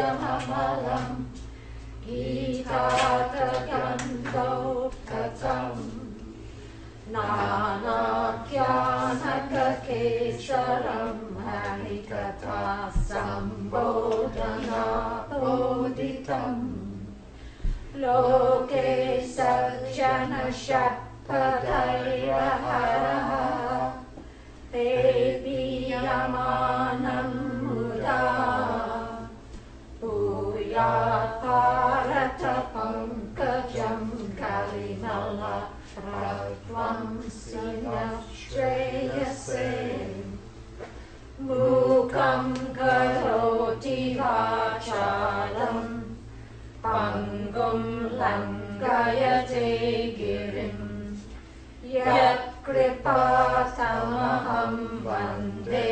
Gitatamamalam Gitatakandau Katam Nanakyanakakesaram Harikatha Sambodhana Bodhitam Loke Sajjana Shakpadayaharaha Deviyamanam Muda Bhuyat Bharata Pankajam Kalinala Ratvam Sinashreyase Mukam Karoti Vachalam Pangum Langayate Girim Yat Kripatamaham Vande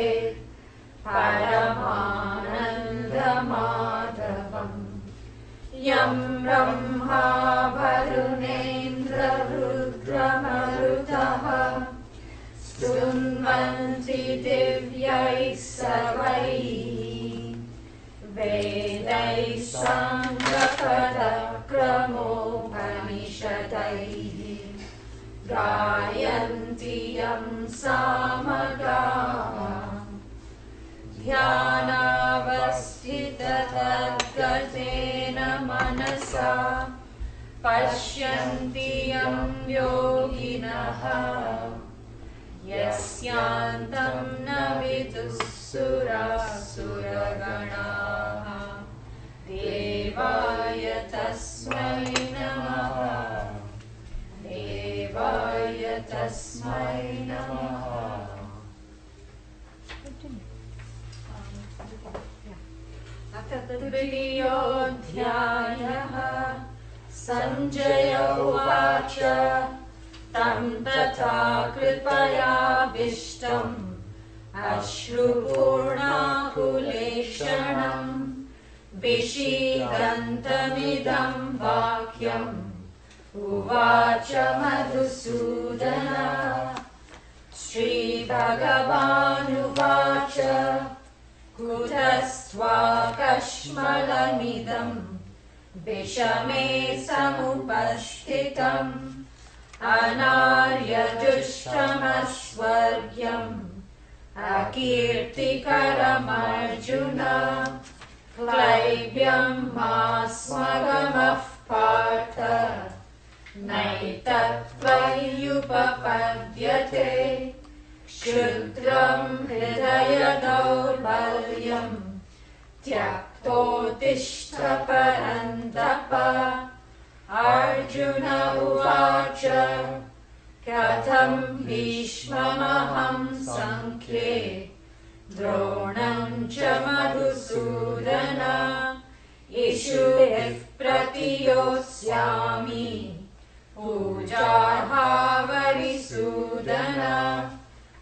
Paramanandamadhavam Yam Brahma Varunendra Rudra Marutaha Stunvanti Divyai Sarvai Vedai Sangapada Kramopanishadai Gayanti Yam Samaga Dhyanavasthita Tadgatena Manasa Pashyanti Yam Yoginaha Yasyantam Navidussura Suraganaha Devaya Tasmai Namaha Devaya Tasmai Namaha. Tridiyodhyayah Sanjaya Uvacha Tam Tata Kripaya Vishtam Ashrupurna Kuleshanam Vishidantamidam Vakyam Uvacha Madhusudana Sri Bhagavan Uvacha Kutastva Kashmalamidam Vishame Samupashtitam Anarya Dushtamaswargyam Akirtikaram Arjuna Klaibyam Masmagamaf Partha Naitatvayupapadyate Shudram Hridaya Daurbalyam Tyaktotishta Parantapa Arjuna Uvacha Katham Bhishmamaham Sankhye Dronam Cha Madhusudana Ishuvih Pratiyosyami Pujarha Varisudana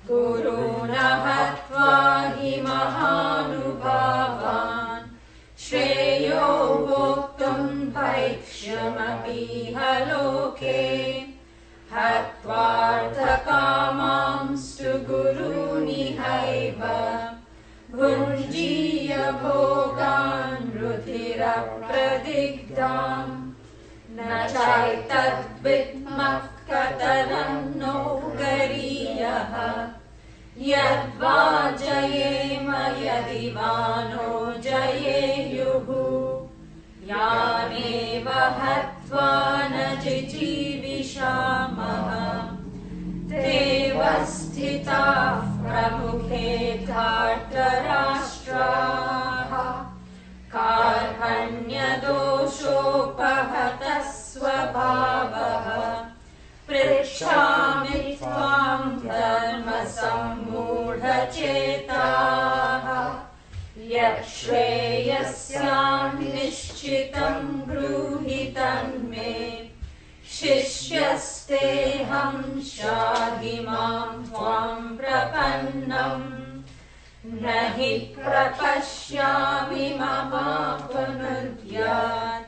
Guruna Hatva Hi Mahanubhavan Shreyo Bhoktum Bhaikshyamapi Haloke Hatvarthakamamstu Guruni Haiva Bhunjiya Bhogan Ruthira Pradigdam Nachaitat Vidmak Kataram No Gariyaha Yadva Jayema Yadivano Jayeyuhu Yaneva Hatva Najijivishamaha Devastita Pramukhe Dhartarashtraha Karhanya Doshopahata Swabhavaha Pricchami Tvam Dharma Sammudha Chetaha Yakshreyasyam Nishchitam Gruhitan Me Shishyasteham Shadimam Tvam Prapannam Nahi Prapashyami Mamapanudyat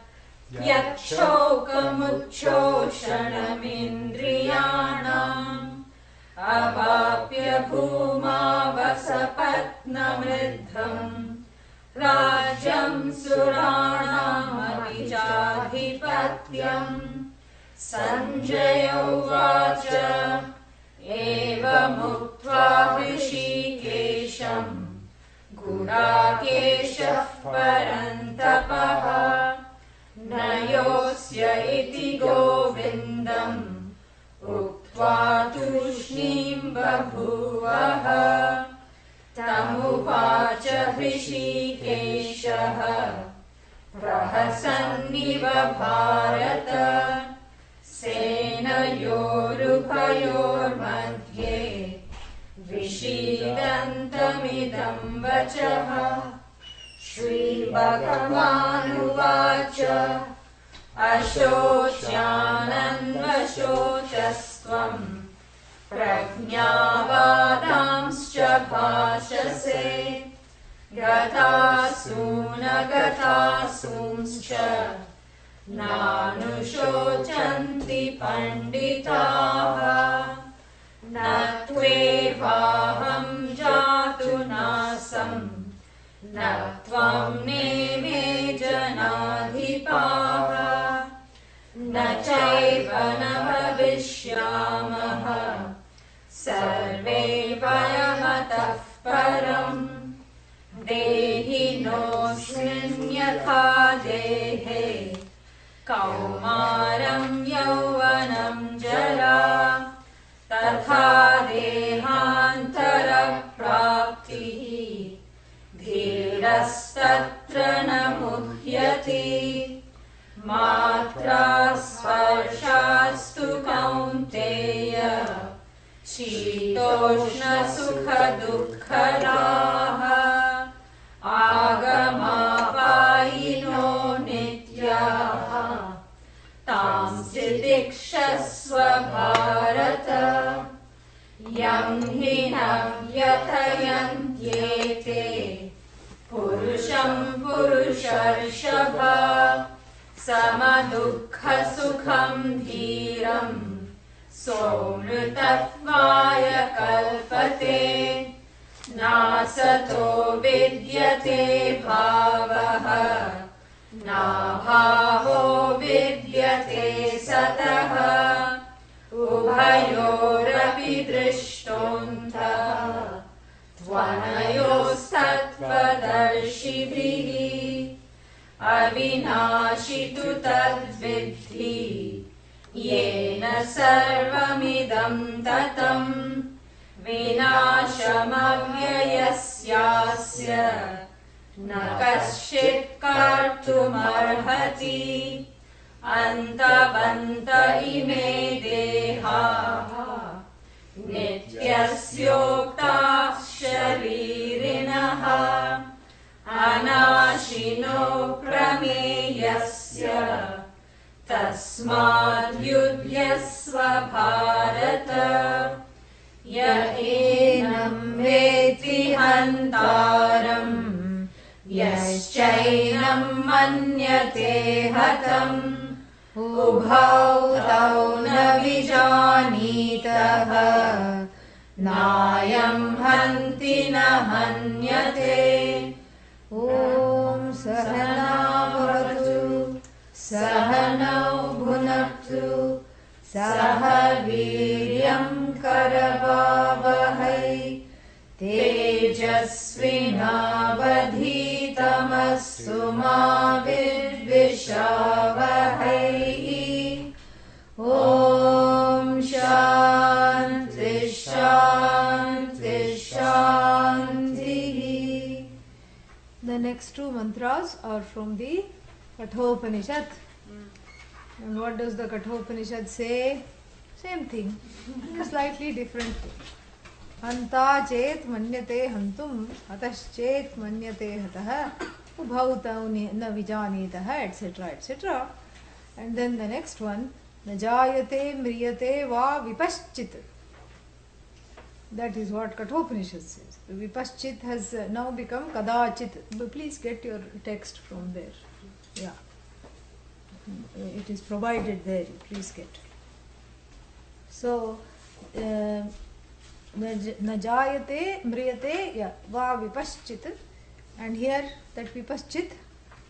Yakshokamutchoshanamindriyanam Avapya Bhuma Vasapatnamridham राज्यं सुराणामपि चाधिपत्यम्। सञ्जय उवाच एवमुक्त्वा ऋषिकेशम् गुडाकेशः परन्तपः न योऽस्य इति गोविन्दम् उक्त्वा तूष्णीं बभूवः। तमुवाच ऋषिकेशः प्रहसन्निव भारत सेनयोरुभयोर्मध्ये विषीदन्तमिदं वचः। श्रीभगवानुवाच अशोच्यानन्वशोचस्त्वम् प्रज्ञावादांश्च भाषसे गतासूनगतासूंश्च नानुशोचन्ति पण्डिताः। न त्वेवाहं जातु नासम् न त्वं नेमे जनाधिपाः। न चैव न भविष्यामः सर्वे वयमतः परम्। देहिनोऽस्मिन् यथा देहे कौमारं यौवनं जरा तथा देहान्तरप्राप्तिः धीरस्तत्र न मुह्यति। मात्रा स्पर्शास्तु कौन्तेय शीतोष्णसुखदुःखदाः आगमापायिनो नित्याः तांसि तितिक्षस्व भारत। यं हि न व्यथयन्त्येते पुरुषं पुरुषर्षभ समदुःखसुखं धीरं सोऽमृतत्वाय कल्पते। नासतो विद्यते भावः नाभावो विद्यते सतः। उभयोरपि दृष्टोऽन्तः त्वनयोस्तत्त्वदर्शिभिः। अविनाशि तु तद्विद्धि येन सर्वमिदं ततम्। विनाशमव्ययस्यास्य न कश्चित् कर्तुमर्हति। अन्तवन्त इमे देहाः नित्यस्योक्ताः शरीरिणः। अनाशिनो प्रमेयस्य तस्माद्युध्यस्व भारत। य एनं वेत्ति हन्तारम् यश्चैनं मन्यते हतम्। उभौ तौ न विजानीतः नायं हन्ति न हन्यते। ॐ सहना भवतु सहनौ भुनक्तु सह वीर्यं करवावहै तेजस्विनावधीतमस्तु मा विद्विषावहै। ॐ शान्ति शान्ति शान्तिः। The next two mantras are from the Kathopanishad. And what does the Kathopanishad say? Same thing, slightly different. Hanta chet manyate hantum, ataschet manyate hatah, ubhau tau na vijanitah, etc. etc. And then the next one, najayate mriyate va vipaschit. That is what Kathopanishad says. Vipaschit has now become kadachit. Please get your text from there. Yeah. It is provided there. Please get. So, najayate mriyate va vipaschit And here that Vipaschit,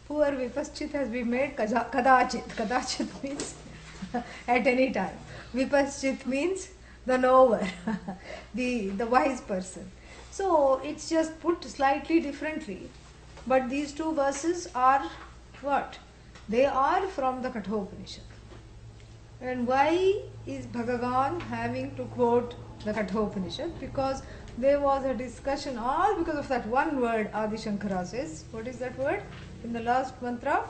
poor Vipaschit has been made Kadachit. Kadachit means at any time. Vipaschit means the knower, the wise person. So it's just put slightly differently. But these two verses are what? They are from the Kathopanishad. And why is Bhagavan having to quote the Kathopanishad? Because there was a discussion, all because of that one word Adi Shankara says. What is that word? In the last mantra,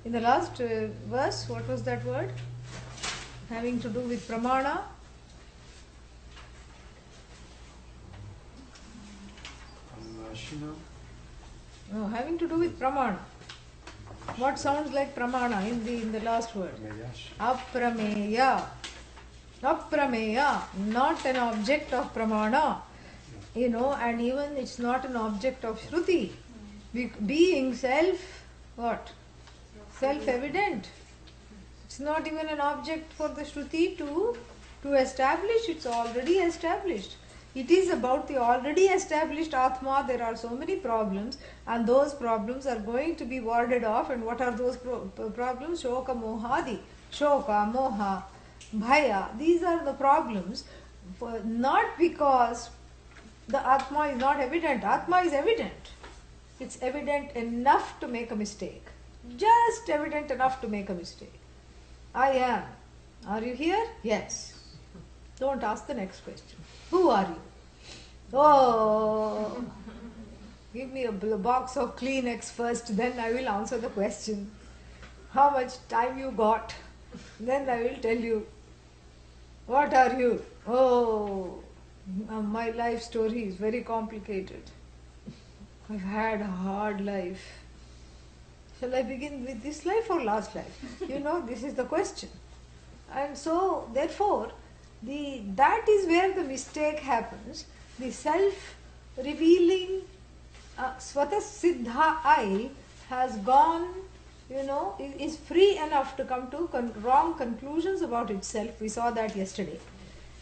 in the last verse, what was that word? Having to do with pramana. No, having to do with pramana. What sounds like pramana in the last word? Aprameya. Aprameya, not an object of pramana. And even it's not an object of Shruti. Being self, what? Self-evident. It's not even an object for the Shruti to establish. It's already established. It is about the already established Atma. There are so many problems, and those problems are going to be warded off. And what are those problems? Shoka, Mohadi. Shoka, Moha, Bhaya. These are the problems. Not because the Atma is not evident. Atma is evident. It's evident enough to make a mistake. Just evident enough to make a mistake. I am. Are you here? Yes. Don't ask the next question. Who are you? Oh, give me a box of Kleenex first, then I will answer the question. How much time you got? Then I will tell you. What are you? Oh, my life story is very complicated. I've had a hard life. Shall I begin with this life or last life? This is the question. And so, therefore, that is where the mistake happens. The self-revealing Svata Siddha I has gone, is free enough to come to wrong conclusions about itself. We saw that yesterday.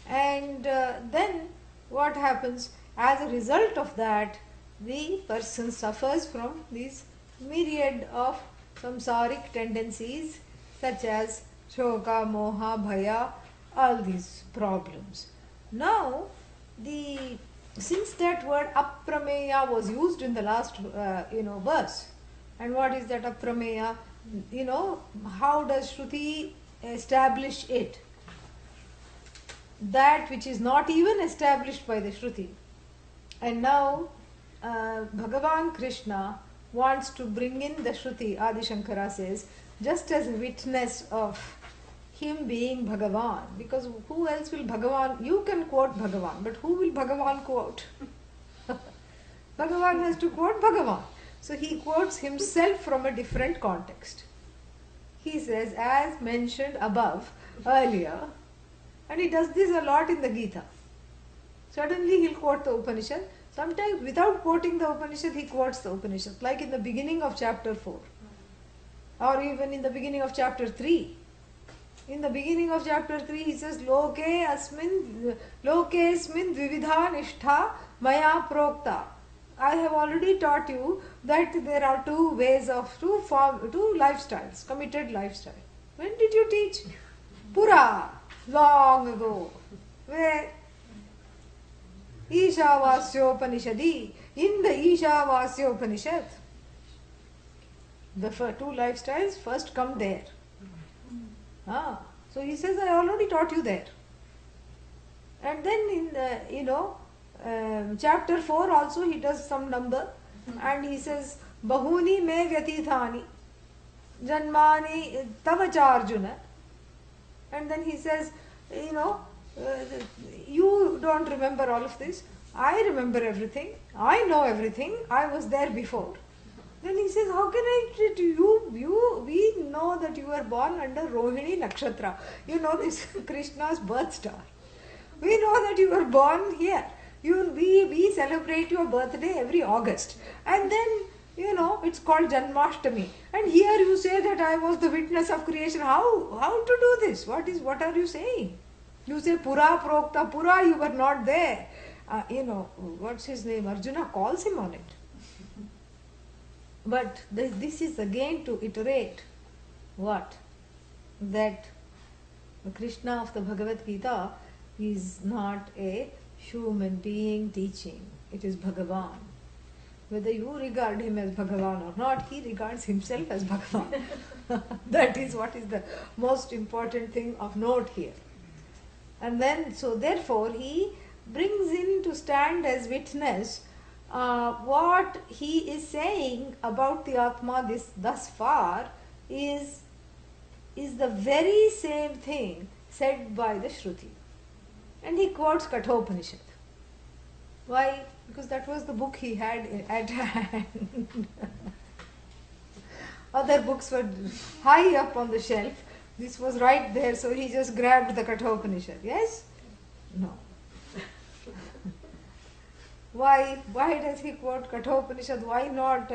And then what happens? As a result of that, the person suffers from these myriad of samsaric tendencies such as shoka, moha, bhaya, all these problems. Now, since that word aprameya was used in the last verse, and what is that aprameya? How does Shruti establish it? That which is not even established by the Shruti. And now Bhagavan Krishna wants to bring in the Shruti, Adi Shankara says, just as a witness of him being Bhagavan. Because who else will Bhagavan? You can quote Bhagavan, but who will Bhagavan quote? Bhagavan has to quote Bhagavan. So he quotes himself from a different context. He says, as mentioned above, earlier, and he does this a lot in the Gita. Suddenly he'll quote the Upanishad. Sometimes without quoting the Upanishad, he quotes the Upanishad. Like in the beginning of chapter 4. Or even in the beginning of chapter 3. In the beginning of chapter 3, he says, Loke asmin dvividha nishtha maya prokta. I have already taught you that there are two lifestyles, committed lifestyle. When did you teach? Pura, long ago. Where? Ishavasyopanishadi. In the Ishavasyopanishad, the two lifestyles first come there. So he says, I already taught you there. And then in the, chapter 4 also he does some number and he says, Bahuni me vyatithani janmani tavacha Arjuna. And then he says, you don't remember all of this. I remember everything. I know everything. I was there before. Then he says, how can I treat you? We know that you were born under Rohini Nakshatra. This Krishna's birth star. We know that you were born here. We celebrate your birthday every August. And then, it's called Janmashtami. And here you say that I was the witness of creation. How to do this? What are you saying? You say Pura Prokta. Pura, you were not there. What's his name? Arjuna calls him on it. But this is again to iterate what? That the Krishna of the Bhagavad Gita is not a human being teaching. It is Bhagavan. Whether you regard him as Bhagavan or not, he regards himself as Bhagavan. That is what is the most important thing of note here. And then, so therefore, he brings in to stand as witness what he is saying about the Atma thus far is the very same thing said by the Shruti. And he quotes Kathopanishad. Why? Because that was the book he had at hand. Other books were high up on the shelf. This was right there, so he just grabbed the Kathopanishad. Yes? No. Why? Why does he quote Kathopanishad? Why not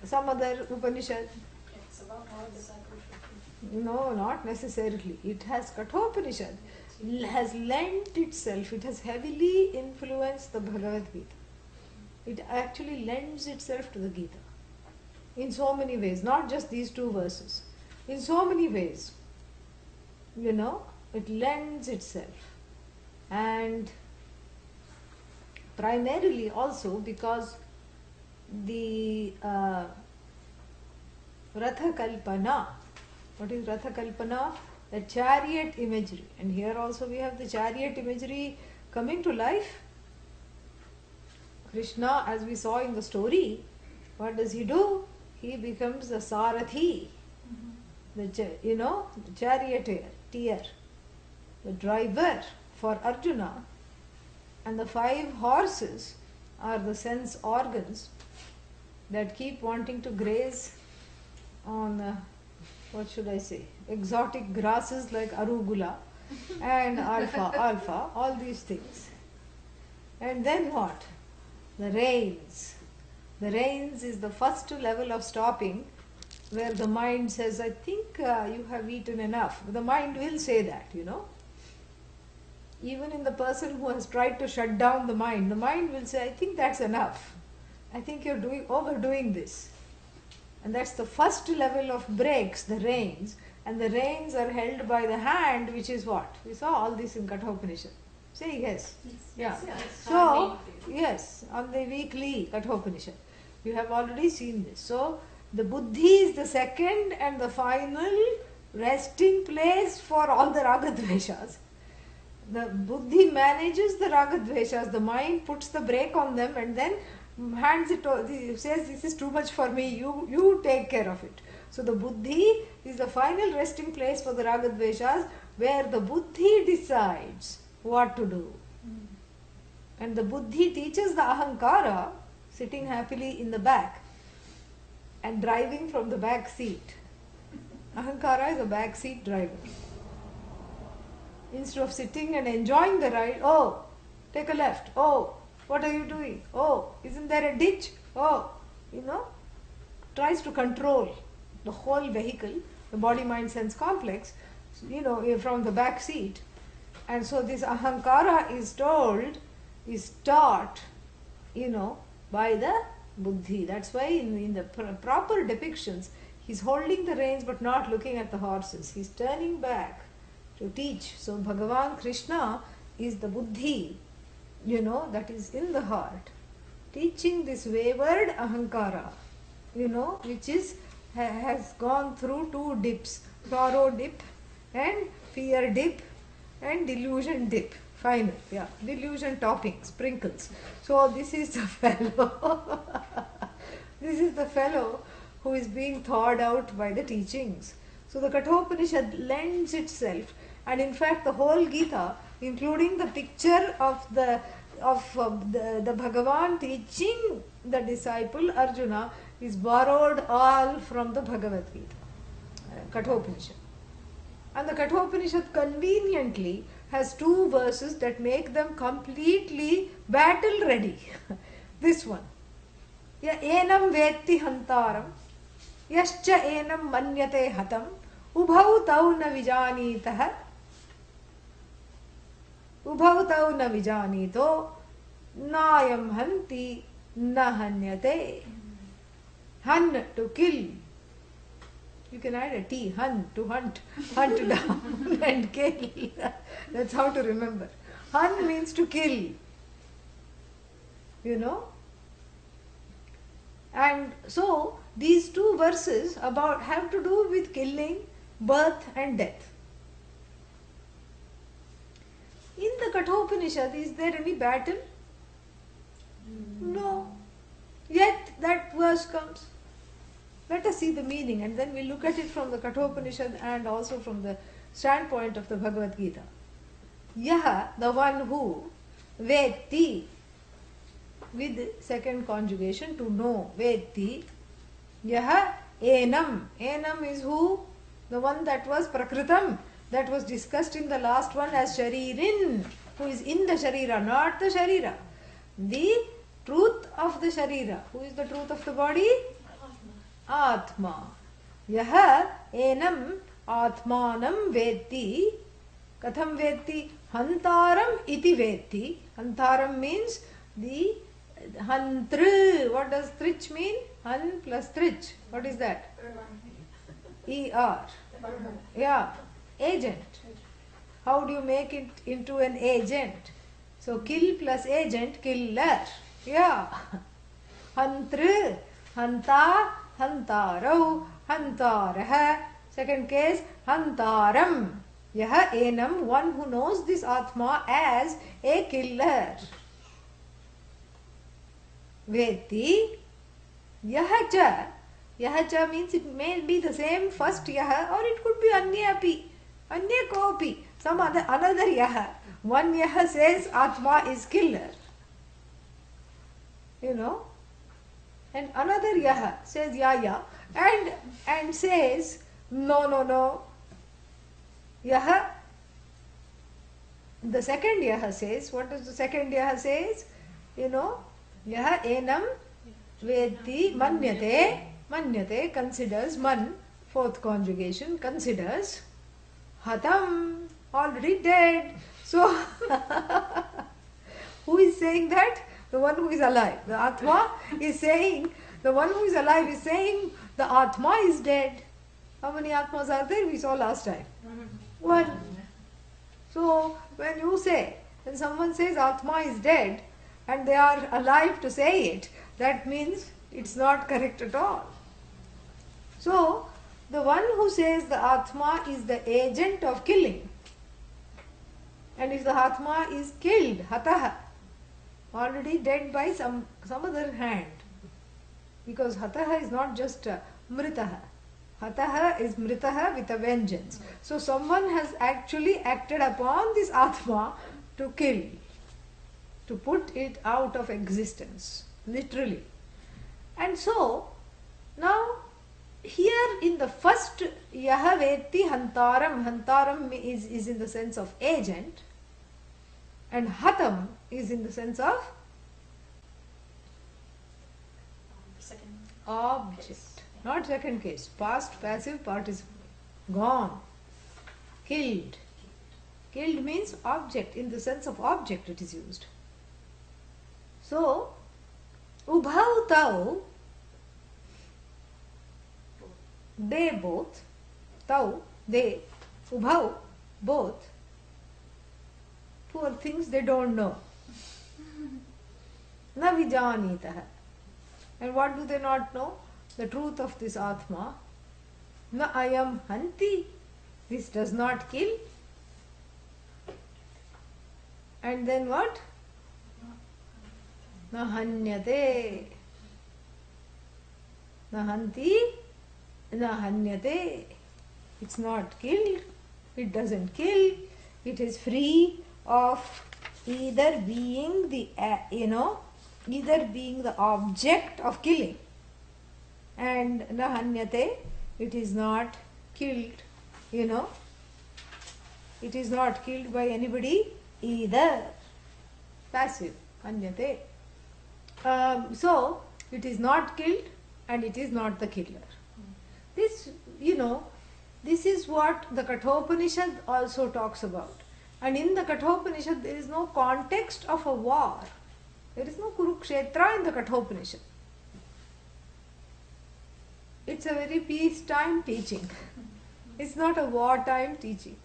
some other Upanishad? It's about how discipleship. No, not necessarily. It has Kathopanishad has lent itself, it has heavily influenced the Bhagavad Gita. It actually lends itself to the Gita in so many ways, not just these two verses. In so many ways, it lends itself. And primarily also because the Ratha Kalpana, what is Ratha Kalpana? The chariot imagery. And here also we have the chariot imagery coming to life. Krishna, as we saw in the story, what does he do? He becomes the Sarathi, the charioteer, the driver for Arjuna. And the 5 horses are the sense organs that keep wanting to graze on exotic grasses like arugula and alpha, all these things. And then what? The reins. The reins is the first level of stopping, where the mind says, I think you have eaten enough. The mind will say that, Even in the person who has tried to shut down the mind will say, I think that's enough. I think you're overdoing this. And that's the first level of brakes, the reins. And the reins are held by the hand, which is what? We saw all this in Kathopanishad. Say yes. Yeah. So, yes, on the weekly Kathopanishad. You have already seen this. So, the buddhi is the second and the final resting place for all the ragadveshas. The buddhi manages the ragadveshas. The mind puts the brake on them and then hands it over, says this is too much for me, you take care of it. So the buddhi is the final resting place for the ragadveshas, where the buddhi decides what to do. And the buddhi teaches the ahankara, sitting happily in the back and driving from the back seat. Ahankara is a back seat driver. Instead of sitting and enjoying the ride, oh, take a left, oh, what are you doing? Oh, isn't there a ditch? Oh, tries to control the whole vehicle, the body, mind, sense complex, from the back seat. And so this ahankara is taught, by the buddhi. That's why in the proper depictions, he's holding the reins but not looking at the horses. He's turning back to teach. So Bhagavan Krishna is the buddhi, that is in the heart, teaching this wayward ahankara, which has gone through 2 dips, sorrow dip and fear dip and delusion dip. Final, delusion topping, sprinkles. So this is the fellow, this is the fellow who is being thawed out by the teachings. So the Kathopanishad lends itself, and in fact the whole Gita, including the picture of the Bhagavan teaching the disciple Arjuna, is borrowed all from the Bhagavad Gita, Kathopanishad. And the Kathopanishad conveniently has 2 verses that make them completely battle ready. This one, ya enam vetti hantaram, yascha enam manyate hatam, ubhau tau na vijanitah, ubhau tau na vijanito, nayam hanti na hanyate. Hun, to kill. You can add a T, hun, to hunt, hunt down and kill. That's how to remember. Hun means to kill. You know? And so, these two verses about have to do with killing, birth and death. In the Kathopanishad, is there any battle? No. Yet that verse comes. Let us see the meaning and then we'll look at it from the Kathopanishad and also from the standpoint of the Bhagavad Gita. Yaha, the one who, veti, with second conjugation, to know, veti, yaha, enam. Enam is who? The one that was prakritam, that was discussed in the last one as sharirin, who is in the sharira, not the sharira. The truth of the sharira. Who is the truth of the body? Atma. Yaha enam atmanam veti. Katham veti? Hantaram iti veti. Hantaram means the hantr. What does trich mean? Han plus trich. What is that? ER. Yeah. Agent. How do you make it into an agent? So kill plus agent, killer. Yeah. Hantr, hanta, hantarau, hantaraha. Second case, hantaram. Yaha enam, one who knows this Atma as a killer. Veti, yahacha. Yahacha means it may be the same first yaha or it could be anyapi, anyakopi, some another yaha. One yaha says Atma is killer. You know, and another yaha says yaya and says no. Yaha, the second yaha says, what does the second yaha says? You know, yaha enam veti manyate considers man, fourth conjugation, considers hatam, already dead. So who is saying that? The one who is alive. The Atma is saying, the one who is alive is saying the Atma is dead. How many Atmas are there? We saw last time. One. So when you say, when someone says Atma is dead and they are alive to say it, that means it's not correct at all. So the one who says the Atma is the agent of killing, and if the Atma is killed, hataha, already dead by some other hand, because hataha is not just mritaha. Hataha is mritaha with a vengeance. So someone has actually acted upon this Atma to kill, to put it out of existence, literally. And so now here in the first yahaveti hantaram is in the sense of agent, and hatam is in the sense of Second. object. Not second case. Past passive participle. Gone. Killed. Killed means object. In the sense of object it is used. So, ubhau tau, they both, tau, they, ubhau, both, poor things, they don't know. Na vijanitaha. And what do they not know? The truth of this Atma. Na ayam hanti. This does not kill. And then what? Na hanyate. Na hanti. Na hanyate. It's not killed. It doesn't kill. It is free of either being the, either being the object of killing, and na hanyate, it is not killed, it is not killed by anybody either. Passive, hanyate. So it is not killed and it is not the killer. This, this is what the Kathopanishad also talks about. And in the Kathopanishad there is no context of a war. There is no Kurukshetra in the Kathopanishad. it's a very peacetime teaching. It's not a wartime teaching.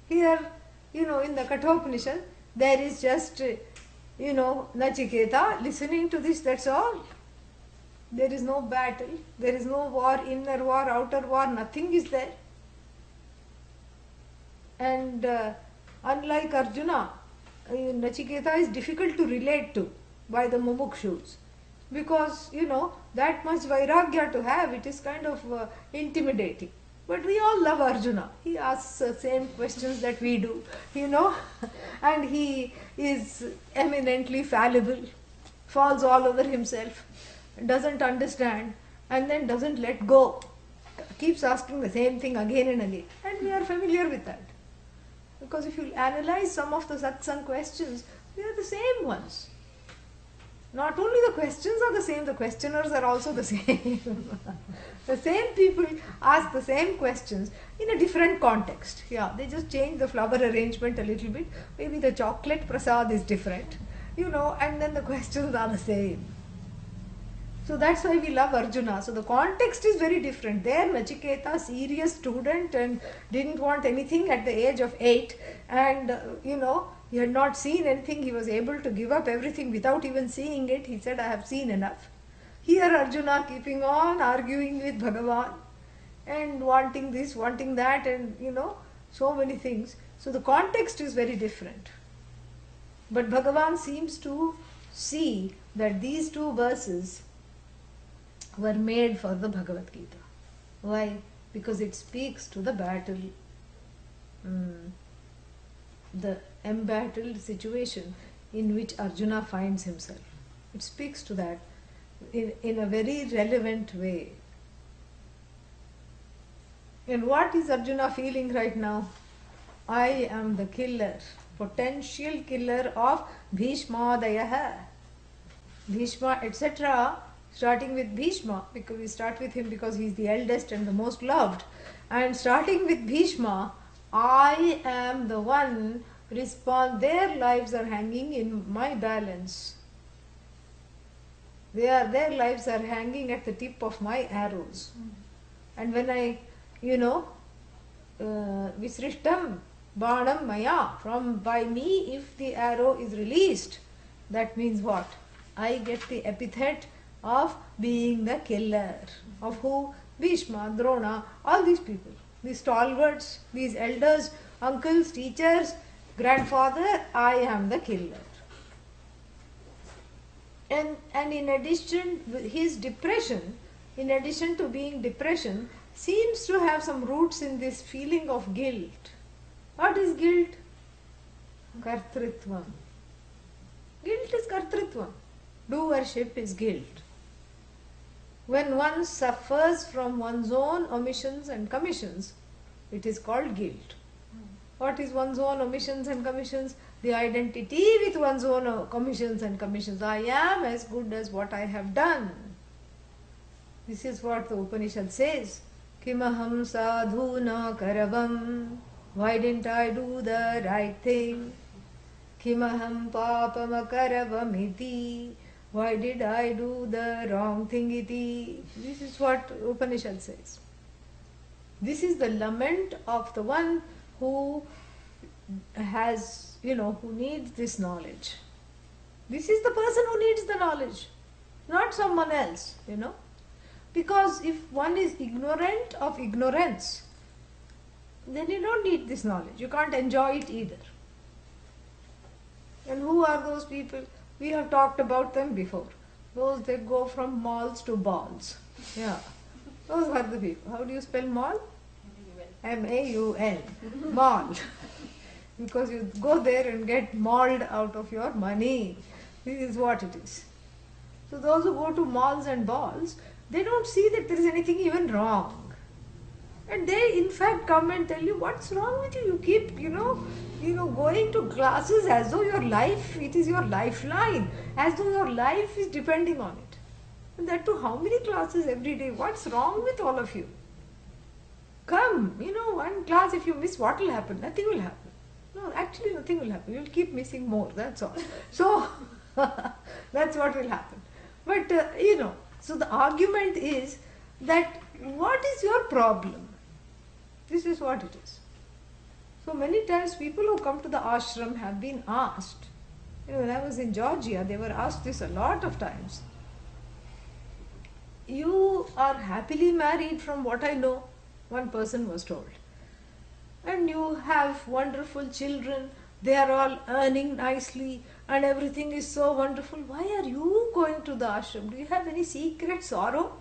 Here, in the Kathopanishad, there is just, Nachiketa listening to this, that's all. There is no battle, there is no war, inner war, outer war, nothing is there. And unlike Arjuna, Nachiketa is difficult to relate to by the mumukshus. Because, that much vairagya to have, it is kind of intimidating. But we all love Arjuna. He asks the same questions that we do, and he is eminently fallible, falls all over himself, doesn't understand, and then doesn't let go, keeps asking the same thing again and again. And we are familiar with that. Because if you analyze some of the satsang questions, they are the same ones. Not only the questions are the same, the questioners are also the same. The same people ask the same questions in a different context. Yeah, they just change the flower arrangement a little bit. Maybe the chocolate prasad is different, and then the questions are the same. So that's why we love Arjuna. So the context is very different. There, Nachiketa, serious student and didn't want anything at the age of 8, and he had not seen anything. He was able to give up everything without even seeing it. He said, I have seen enough. Here Arjuna keeping on arguing with Bhagavan and wanting this, wanting that, and so many things. So the context is very different. But Bhagavan seems to see that these two verses were made for the Bhagavad Gita. Why? Because it speaks to the battle, the embattled situation in which Arjuna finds himself. It speaks to that in a very relevant way. And what is Arjuna feeling right now? I am the killer, potential killer of Bhishmadayah. Bhishma, etc. Starting with Bhishma, because we start with him because he is the eldest and the most loved. And starting with Bhishma, I am the one their lives are hanging in my balance. Their lives are hanging at the tip of my arrows. And when I, Visrishtam Banam Maya, by me, if the arrow is released, that means what? I get the epithet of being the killer. Of who? Bhishma, Drona, all these people. These stalwarts, these elders, uncles, teachers, grandfather, I am the killer. And in addition, his depression, in addition to being depression, seems to have some roots in this feeling of guilt. What is guilt? Kartritvam. Guilt is kartritvam. Doership is guilt. When one suffers from one's own omissions and commissions, it is called guilt. What is one's own omissions and commissions? The identity with one's own commissions and commissions. I am as good as what I have done. This is what the Upanishad says. Kimaham sadhuna karavam. Why didn't I do the right thing? Kimaham papam karavam iti. Why did I do the wrong thing iti? This is what Upanishad says. This is the lament of the one who has, who needs this knowledge. This is the person who needs the knowledge, not someone else, Because if one is ignorant of ignorance, then you don't need this knowledge. You can't enjoy it either. And who are those people? We have talked about them before. Those that go from malls to balls. Yeah. Those are the people. How do you spell mall? M-A-U-L. Mall. Because you go there and get mauled out of your money. This is what it is. So those who go to malls and balls, they don't see that there is anything even wrong. And they in fact come and tell you, what's wrong with you? You keep, going to classes as though your life, it is your lifeline. As though your life is depending on it. And that too, how many classes every day? What's wrong with all of you? Come, one class, if you miss, what will happen? Nothing will happen. No, actually nothing will happen. You'll keep missing more, that's all. So, that's what will happen. But, so the argument is, that what is your problem? This is what it is. So many times people who come to the ashram have been asked, when I was in Georgia, they were asked this a lot of times. You are happily married from what I know, one person was told. And you have wonderful children, they are all earning nicely and everything is so wonderful. Why are you going to the ashram? Do you have any secret sorrow?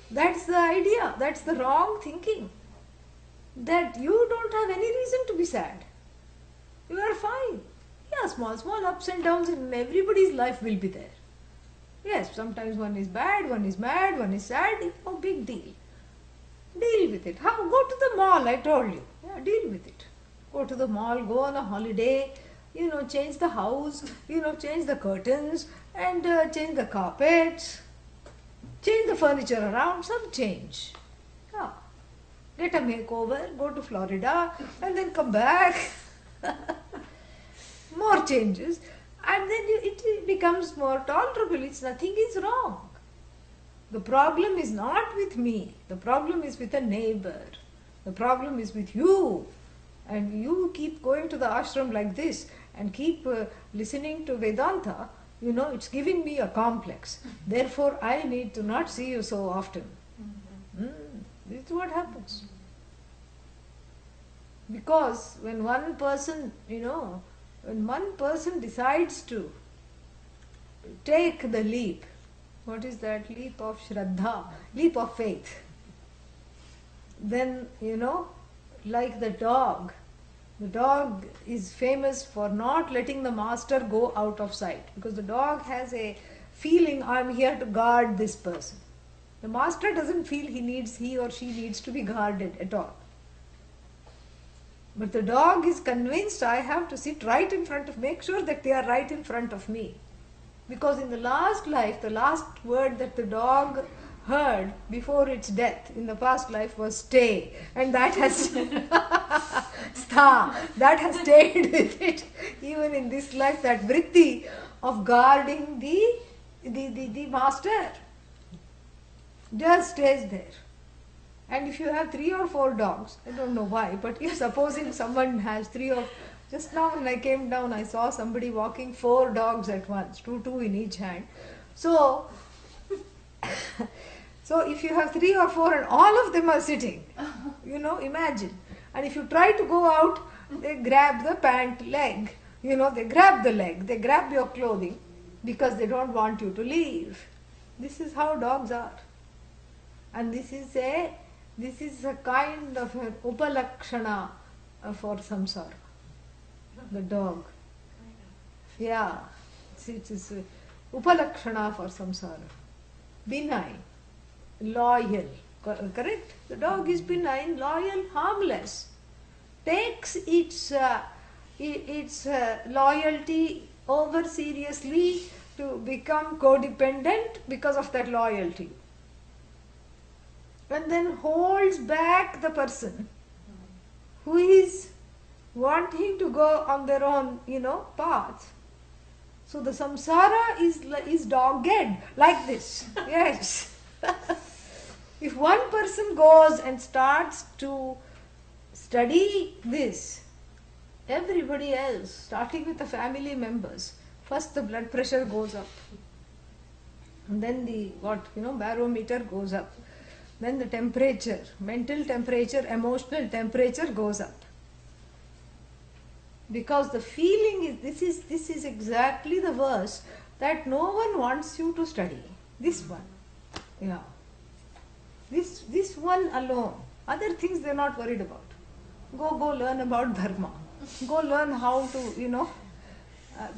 That's the idea, that's the wrong thinking. That you don't have any reason to be sad. You are fine. Yeah, small ups and downs in everybody's life will be there. Yes, sometimes one is bad, one is mad, one is sad. No big deal. Deal with it. How? Go to the mall, I told you. Yeah, deal with it. Go to the mall, go on a holiday, change the house, change the curtains and change the carpets. Change the furniture around, some change. Yeah. Get a makeover, go to Florida and then come back. More changes. And then it becomes more tolerable. Nothing is wrong. The problem is not with me. The problem is with a neighbor. The problem is with you. And you keep going to the ashram like this and keep listening to Vedanta, it's giving me a complex. Therefore, I need to not see you so often. This is what happens. Because when one person, decides to take the leap, what is that? Leap of Shraddha, leap of faith. Then, like the dog is famous for not letting the master go out of sight. Because the dog has a feeling, I'm here to guard this person. The master doesn't feel he or she needs to be guarded at all. But the dog is convinced, I have to sit right in front of, make sure that they are right in front of me. Because in the last life, the last word that the dog heard before its death in the past life was stay. And that has that has stayed with it. Even in this life, that vritti of guarding the master just stays there. And if you have 3 or 4 dogs, I don't know why, but if supposing someone has 3 or... Just now when I came down, I saw somebody walking 4 dogs at once, two in each hand. So if you have 3 or 4 and all of them are sitting, imagine. And if you try to go out, they grab the pant leg, they grab the leg, they grab your clothing because they don't want you to leave. This is how dogs are. And this is a kind of an upalakshana for samsara. The dog. Yeah. It is upalakshana for samsara. Benign. Loyal. Correct? The dog is benign, loyal, harmless. Takes its loyalty over seriously to become codependent because of that loyalty. And then holds back the person who is wanting to go on their own, path. So the samsara is dogged like this. Yes. If one person goes and starts to study this, everybody else, starting with the family members, first the blood pressure goes up. And then the barometer goes up. Then the temperature, mental temperature, emotional temperature goes up. Because the feeling is, this is exactly the verse that no one wants you to study. This one. Yeah. This one alone. Other things they're not worried about. Go learn about dharma. Go learn how to,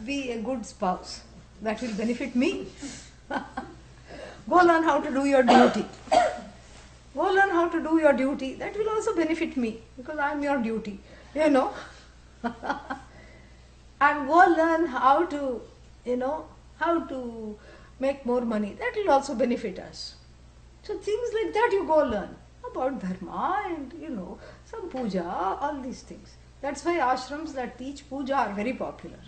be a good spouse. That will benefit me. Go learn how to do your duty. Go learn how to do your duty. That will also benefit me because I am your duty. And go learn how to, how to make more money. That will also benefit us. So things like that you go learn about dharma and, some puja, all these things. That's why ashrams that teach puja are very popular.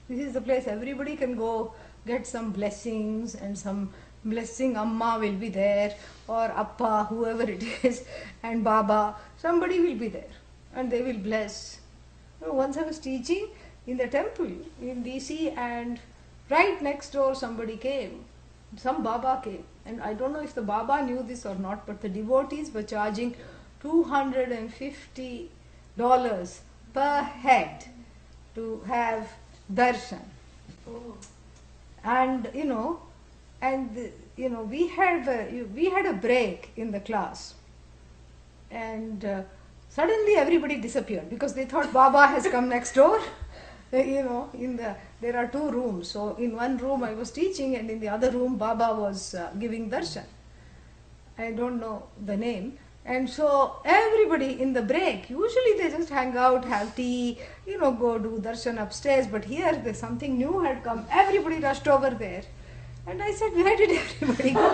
This is the place everybody can go get some blessings and some, blessing Amma will be there, or Appa, whoever it is, and Baba, somebody will be there and they will bless. Once I was teaching in the temple in DC, and right next door somebody came, some Baba came, and I don't know if the Baba knew this or not, but the devotees were charging $250 per head to have darshan. And we had a break in the class, and suddenly everybody disappeared because they thought Baba has come next door. There are two rooms, so in one room I was teaching, and in the other room Baba was giving darshan. I don't know the name. And so everybody in the break, usually they just hang out, have tea, go do darshan upstairs. But here something new had come. Everybody rushed over there. And I said, where did everybody go?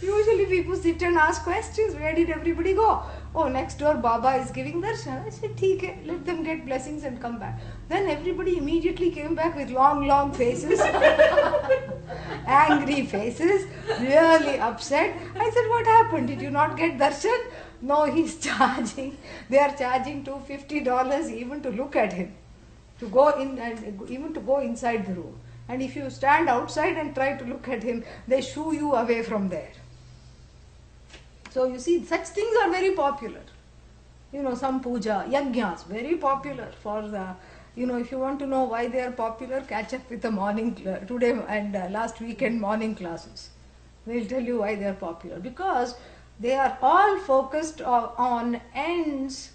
Usually people sit and ask questions. Where did everybody go? Oh, next door Baba is giving darshan. I said, theek hai, let them get blessings and come back. Then everybody immediately came back with long faces, angry faces, really upset. I said, what happened? Did you not get darshan? No, he's charging. They are charging $250 even to look at him, to go in and even to go inside the room. And if you stand outside and try to look at him, they shoo you away from there. So you see, such things are very popular. Some puja, yajnas, very popular for the, if you want to know why they are popular, catch up with the morning, today and last weekend morning classes. They'll tell you why they are popular. Because they are all focused on ends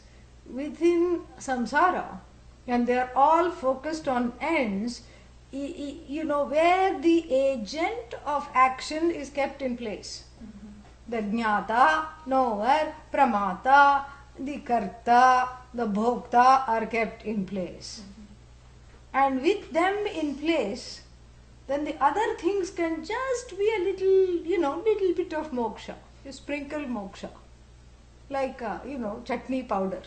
within samsara. And they are all focused on ends, where the agent of action is kept in place. The jnata, knower, pramata, the karta, the bhokta are kept in place. And with them in place, then the other things can just be a little bit of moksha. You sprinkle moksha. Like, chutney powder,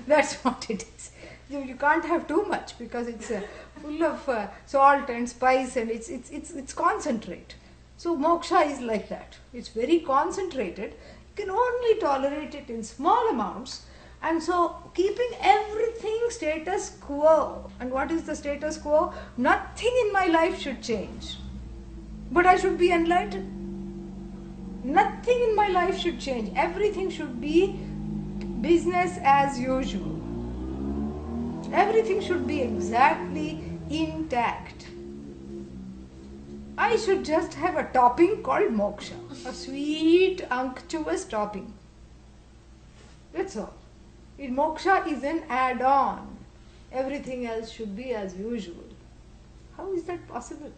That's what it is. You can't have too much because it's full of salt and spice, and it's concentrate. So moksha is like that. It's very concentrated. You can only tolerate it in small amounts. And so keeping everything status quo. And what is the status quo? Nothing in my life should change. But I should be enlightened. Nothing in my life should change. Everything should be business as usual. Everything should be exactly intact. I should just have a topping called moksha. A sweet, unctuous topping. That's all. Moksha is an add-on. Everything else should be as usual. How is that possible?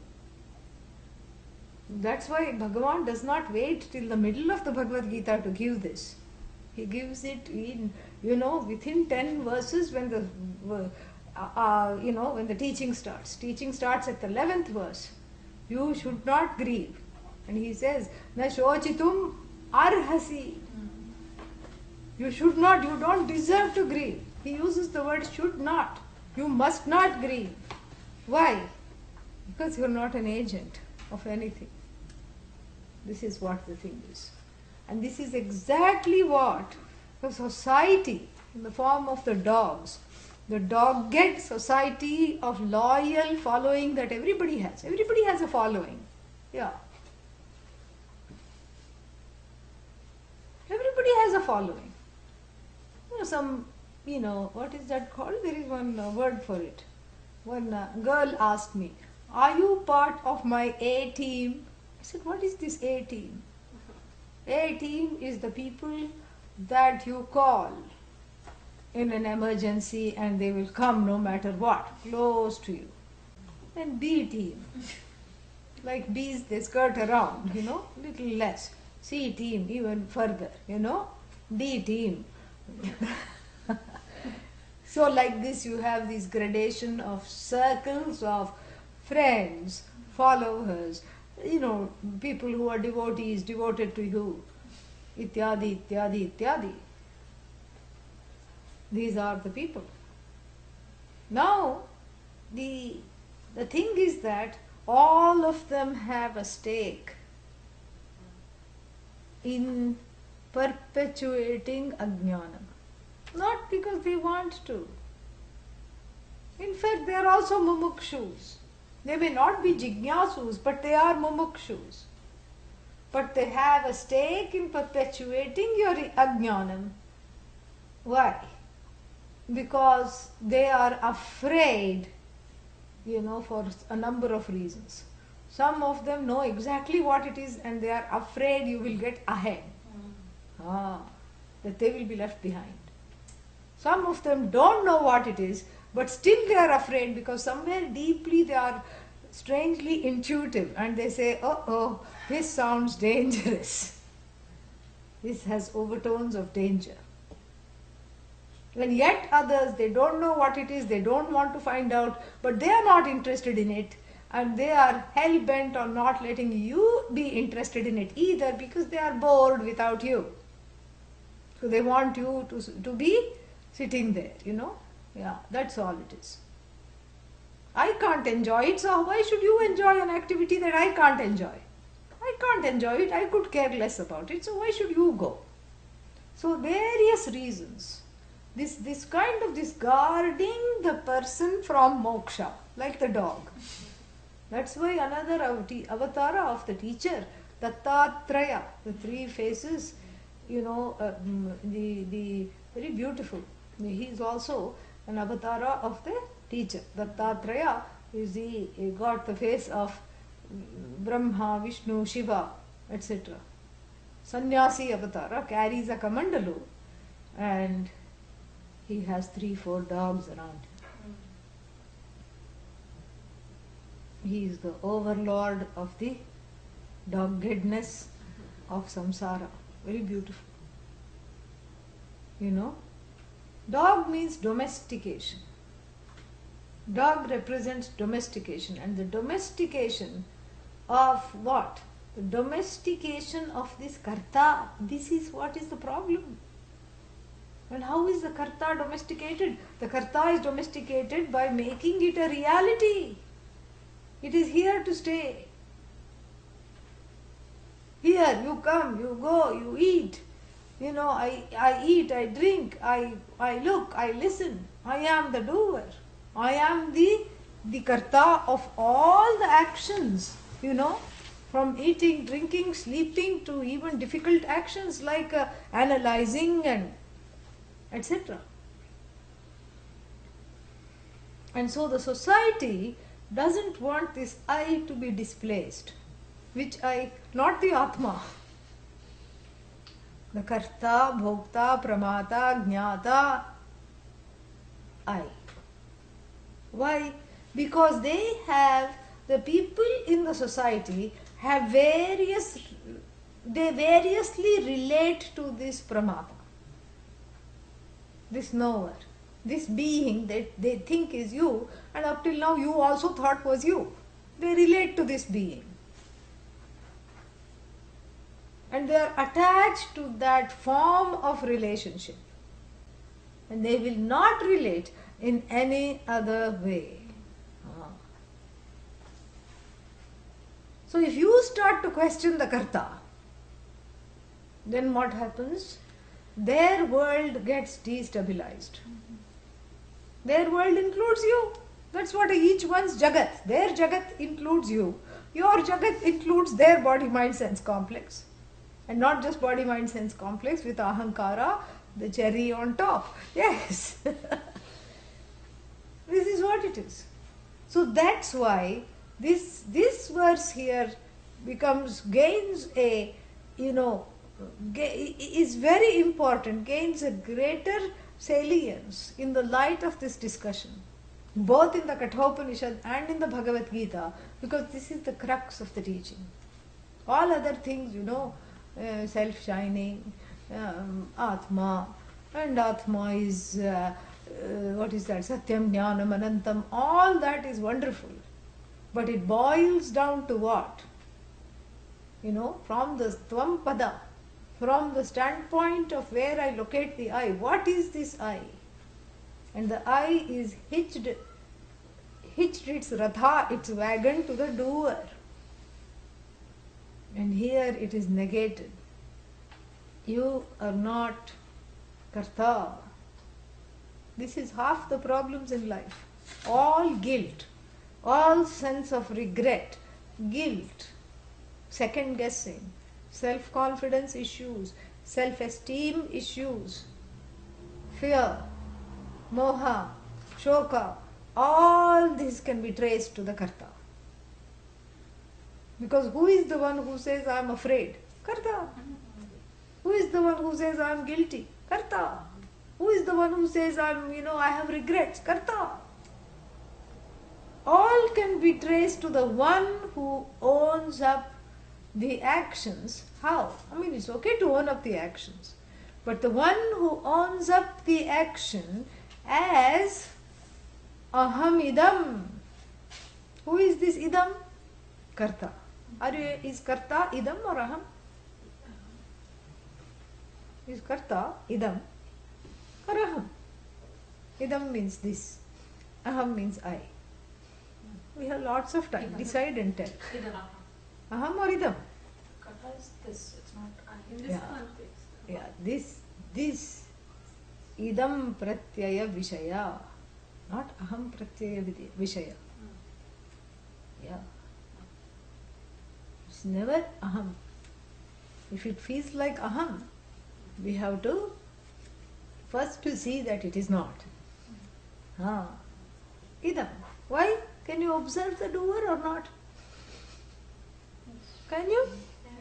That's why Bhagavan does not wait till the middle of the Bhagavad Gita to give this. He gives it in, within 10 verses when the teaching starts. Teaching starts at the 11th verse. You should not grieve. And he says, Na shochitum arhasi. You should not, you don't deserve to grieve. He uses the word should not. You must not grieve. Why? Because you're not an agent of anything. This is what the thing is. And this is exactly what the society, in the form of the dogs, the dogged society of loyal following that everybody has. Everybody has a following. Yeah. Everybody has a following. What is that called? There is one word for it. One girl asked me, are you part of my A team? I said, what is this A team? A team is the people that you call in an emergency and they will come no matter what, close to you. And B team, like bees they skirt around, little less. C team even further, D team. So like this you have this gradation of circles of friends, followers, people who are devotees, devoted to you, ityadi, ityadi, ityadi. These are the people. Now, the thing is that all of them have a stake in perpetuating ajnana. Not because they want to. In fact, they are also mumukshus. They may not be jignasus, but they are mumukshus. But they have a stake in perpetuating your ajnanam. Why? Because they are afraid, for a number of reasons. Some of them know exactly what it is and they are afraid you will get ahead. That they will be left behind. Some of them don't know what it is, but still they are afraid because somewhere deeply they are strangely intuitive and they say, oh, this sounds dangerous. This has overtones of danger. And yet others, they don't know what it is, they don't want to find out, but they are not interested in it and they are hell-bent on not letting you be interested in it either because they are bored without you. So they want you to be sitting there, Yeah, that's all it is. I can't enjoy it, so why should you enjoy an activity that I can't enjoy? I can't enjoy it, I could care less about it, so why should you go? So various reasons. This kind of guarding the person from moksha, like the dog. That's why another avatara of the teacher, Dattatreya, the three faces, the very beautiful. He is also an avatara of the teacher. Dattatreya he got the face of Brahma, Vishnu, Shiva, etc. Sannyasi avatara carries a kamandalu and he has 3-4 dogs around him. He is the overlord of the doggedness of samsara. Very beautiful. Dog means domestication. Dog represents domestication. And the domestication of what? The domestication of this karta. This is what is the problem. And how is the karta domesticated? The karta is domesticated by making it a reality. It is here to stay. Here you come, you go, you eat. I eat, I drink, I look, I listen. I am the doer. I am the karta of all the actions, from eating, drinking, sleeping to even difficult actions like analyzing and etc. And so the society doesn't want this I to be displaced. Which I, not the Atma. The Karta, Bhokta, Pramata, Jnata, I. Why? Because the people in the society they variously relate to this Pramata. This knower, this being that they think is you, and up till now you also thought was you. They relate to this being. And they are attached to that form of relationship. And they will not relate in any other way. So if you start to question the karta, then what happens? Their world gets destabilized. Their world includes you. That's what each one's jagat. Their jagat includes you. Your jagat includes their body, mind, sense complex. And not just body, mind, sense complex with ahankara, the cherry on top. Yes. This is what it is. So that's why this verse here gains a, is very important, gains a greater salience in the light of this discussion, both in the Kathopanishad and in the Bhagavad Gita, because this is the crux of the teaching. All other things, self-shining, Atma, and Atma is, what is that, Satyam, Jnanam, Anantam, all that is wonderful. But it boils down to what? From the Tvam Pada, from the standpoint of where I locate the I, what is this I? And the I is hitched its ratha, its wagon to the doer. And here it is negated. You are not karta. This is half the problems in life. All guilt, all sense of regret, guilt, second guessing, self-confidence issues, self-esteem issues, fear, moha, shoka, all this can be traced to the karta. Because who is the one who says I am afraid? Karta. Who is the one who says I am guilty? Karta. Who is the one who says I have regrets? Karta. All can be traced to the one who owns up the actions. How? It's okay to own up the actions. But the one who owns up the action as aham idam. Who is this idam? Karta. Is karta idam or aham? Is karta idam or aham? Idam means this. Aham means I. We have lots of time. Decide and tell. Aham or idam? Karta is this, it's not I. In this Yeah. context. Yeah, this idam pratyaya vishaya, not aham pratyaya vishaya. Yeah. It's never aham. If it feels like aham, we have to first to see that it is not. Idam. Why? Can you observe the doer or not? Can you?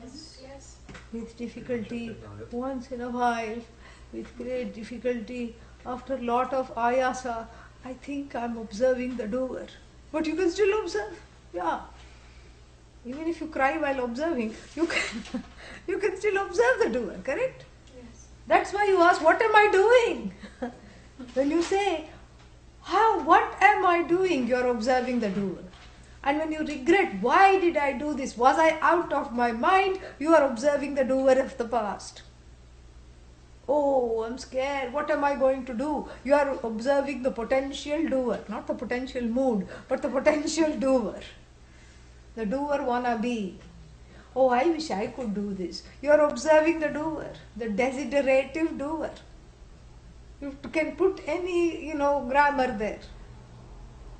Yes. With difficulty, once in a while, with great difficulty, after lot of ayasa, I think I'm observing the doer. But you can still observe. Yeah. Even if you cry while observing, you can still observe the doer, correct? Yes. That's why you ask, what am I doing? When you say, what am I doing? You are observing the doer. And when you regret, why did I do this? Was I out of my mind? You are observing the doer of the past. Oh, I'm scared. What am I going to do? You are observing the potential doer, not the potential mood, but the potential doer. The doer wannabe. Oh, I wish I could do this. You are observing the doer, the desiderative doer. You can put any, grammar there.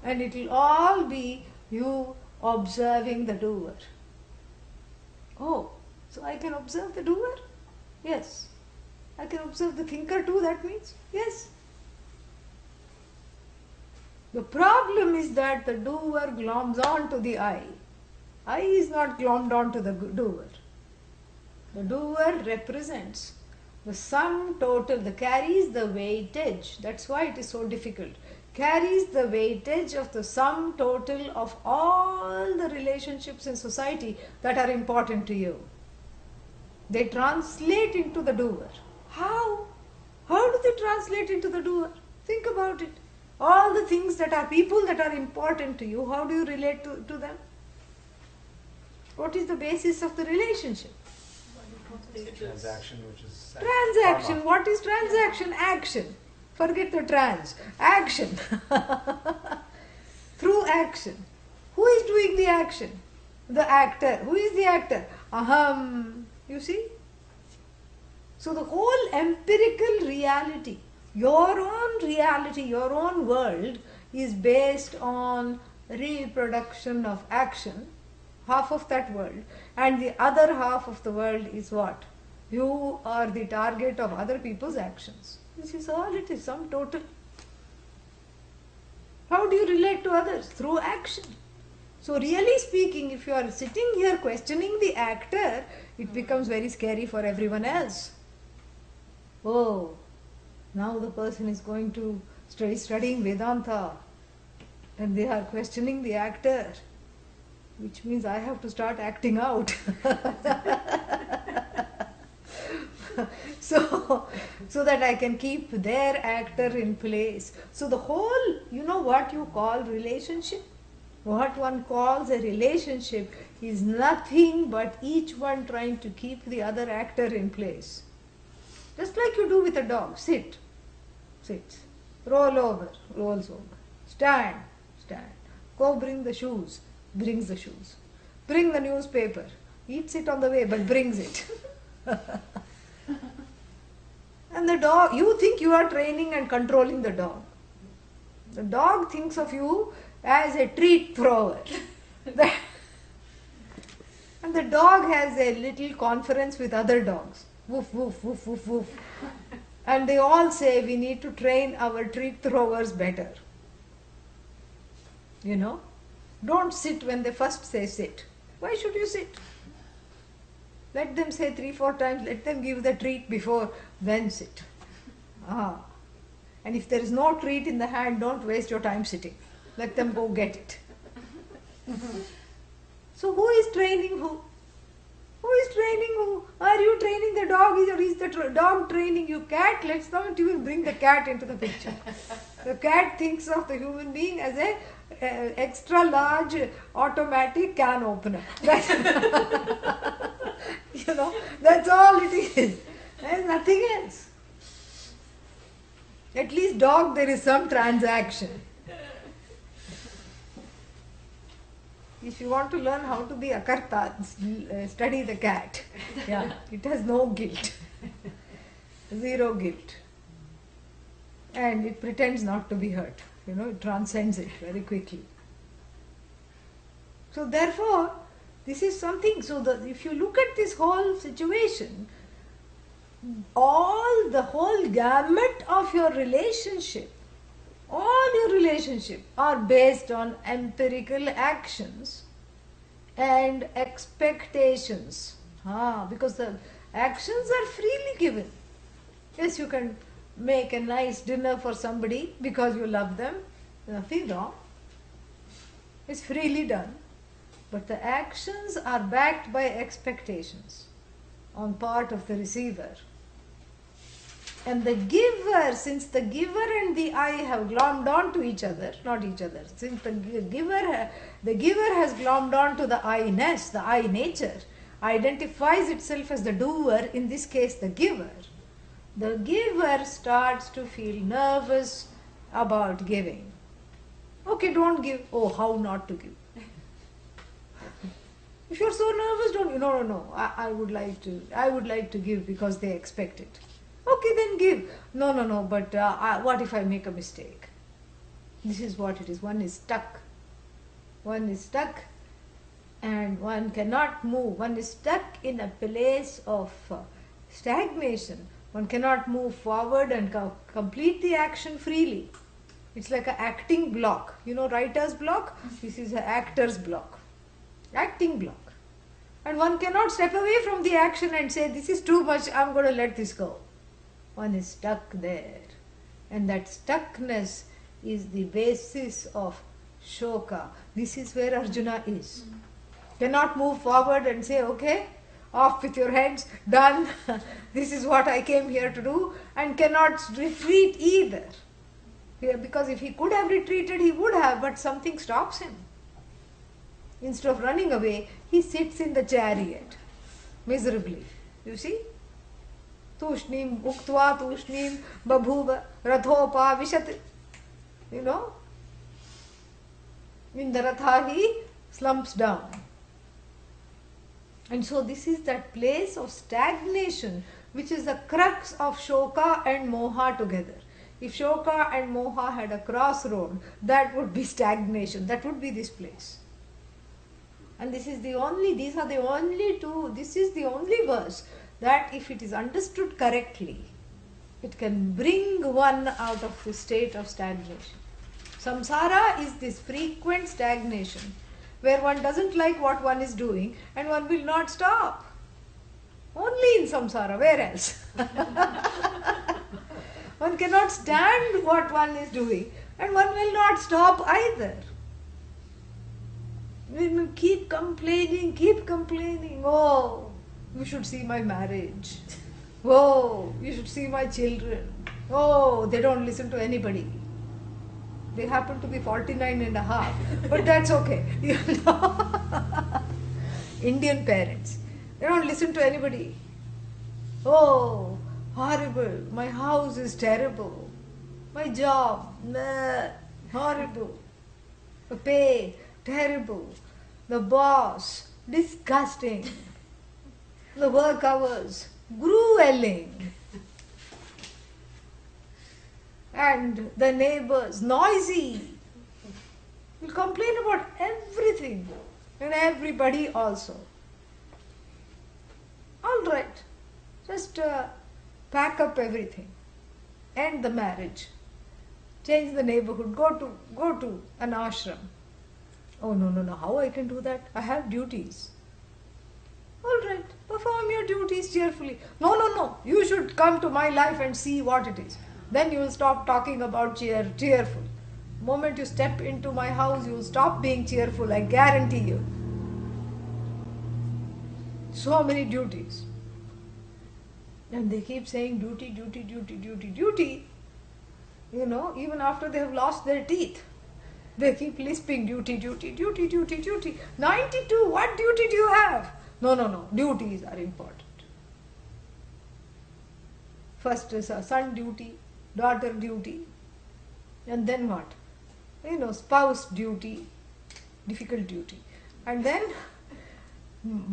And it will all be you observing the doer. Oh, so I can observe the doer? Yes. I can observe the thinker too, that means? Yes. The problem is that the doer gloms on to the I. I is not glommed on to the doer. The doer represents the sum total, carries the weightage. That's why it is so difficult. Carries the weightage of the sum total of all the relationships in society that are important to you. They translate into the doer. How? How do they translate into the doer? Think about it. All the things that are people that are important to you, how do you relate to them? What is the basis of the relationship? Transaction, which is Transaction. karma. What is transaction? Action. Forget the trans. Action. Through action. Who is doing the action? The actor. Who is the actor? Aham. You see? So the whole empirical reality, your own world is based on reproduction of action, half of that world, and the other half of the world is what? You are the target of other people's actions. This is all it is, sum total. How do you relate to others? Through action. So really speaking, if you are sitting here questioning the actor, it becomes very scary for everyone else. Oh, now the person is going to studying Vedanta and they are questioning the actor, which means I have to start acting out. So that I can keep their actor in place. So the whole, what you call relationship, what one calls a relationship is nothing but each one trying to keep the other actor in place. Just like you do with a dog. Sits, roll over, rolls over, stand, Go bring the shoes. Brings the shoes. Bring the newspaper. Eats it on the way, but brings it. And the dog, you think you are training and controlling the dog. The dog thinks of you as a treat thrower. And the dog has a little conference with other dogs. Woof, woof, woof, woof, woof. And they all say we need to train our treat throwers better. You know? Don't sit when they first say sit. Why should you sit? Let them say 3-4 times, let them give the treat before, then sit. And if there is no treat in the hand, don't waste your time sitting. Let them go get it. So who is training who? Who is training who? Are you training the dog or is the dog training you? Cat, let's not even bring the cat into the picture. The cat thinks of the human being as a extra large automatic can opener. You know, that's all it is. There's nothing else. At least dog, there is some transaction. If you want to learn how to be akarta, study the cat. Yeah, it has no guilt. Zero guilt. And it pretends not to be hurt. You know, it transcends it very quickly. So therefore, this is something, so if you look at this whole situation, the whole gamut of your relationship, all your relationship are based on empirical actions and expectations. Because the actions are freely given. Yes, you can make a nice dinner for somebody because you love them. Nothing wrong. It's freely done. But the actions are backed by expectations on part of the receiver. And the giver, since the giver and the I have glommed on to each other, not each other, since the giver has glommed on to the I-ness, the I nature, identifies itself as the doer, in this case the giver starts to feel nervous about giving. Okay, don't give. Oh, how not to give? If you're so nervous, don't give. No. I would like to give because they expect it. Okay, then give. No, but what if I make a mistake? This is what it is. One is stuck. And one cannot move. One is stuck in a place of stagnation. One cannot move forward and complete the action freely. It's like an acting block. You know, writer's block? This is an actor's block. Acting block. And one cannot step away from the action and say, this is too much, I'm going to let this go. One is stuck there. And that stuckness is the basis of shoka. This is where Arjuna is. Cannot move forward and say, okay, off with your heads, done, this is what I came here to do, and cannot retreat either. Because if he could have retreated, he would have, but something stops him. Instead of running away, he sits in the chariot, miserably. You see? Tushnim uktva tushnim babhuva rathopa vishat. You know? In the ratha he slumps down. And so this is that place of stagnation, which is the crux of shoka and moha together. If shoka and moha had a crossroad, that would be stagnation. That would be this place. And this is the only verse that if it is understood correctly, it can bring one out of the state of stagnation. Samsara is this frequent stagnation where one doesn't like what one is doing and one will not stop. Only in samsara, where else? One cannot stand what one is doing and one will not stop either. We will keep complaining. Oh, you should see my marriage. Oh, you should see my children. Oh, they don't listen to anybody. They happen to be 49 and a half, but that's okay. You know? Indian parents, they don't listen to anybody. Oh, horrible. My house is terrible. My job, horrible. The pay, terrible. The boss, disgusting. The work hours, grueling. And the neighbors, noisy. Will complain about everything and everybody also. All right, just pack up everything, end the marriage, change the neighborhood, go to an ashram. Oh no, how I can do that? I have duties. All right, perform your duties cheerfully. No, you should come to my life and see what it is. Then you will stop talking about cheerful. Moment you step into my house, you will stop being cheerful, I guarantee you. So many duties. And they keep saying duty. You know, even after they have lost their teeth, they keep lisping duty. 92, what duty do you have? No, duties are important. First is a son duty, daughter duty, and then what? You know, spouse duty, difficult duty. And then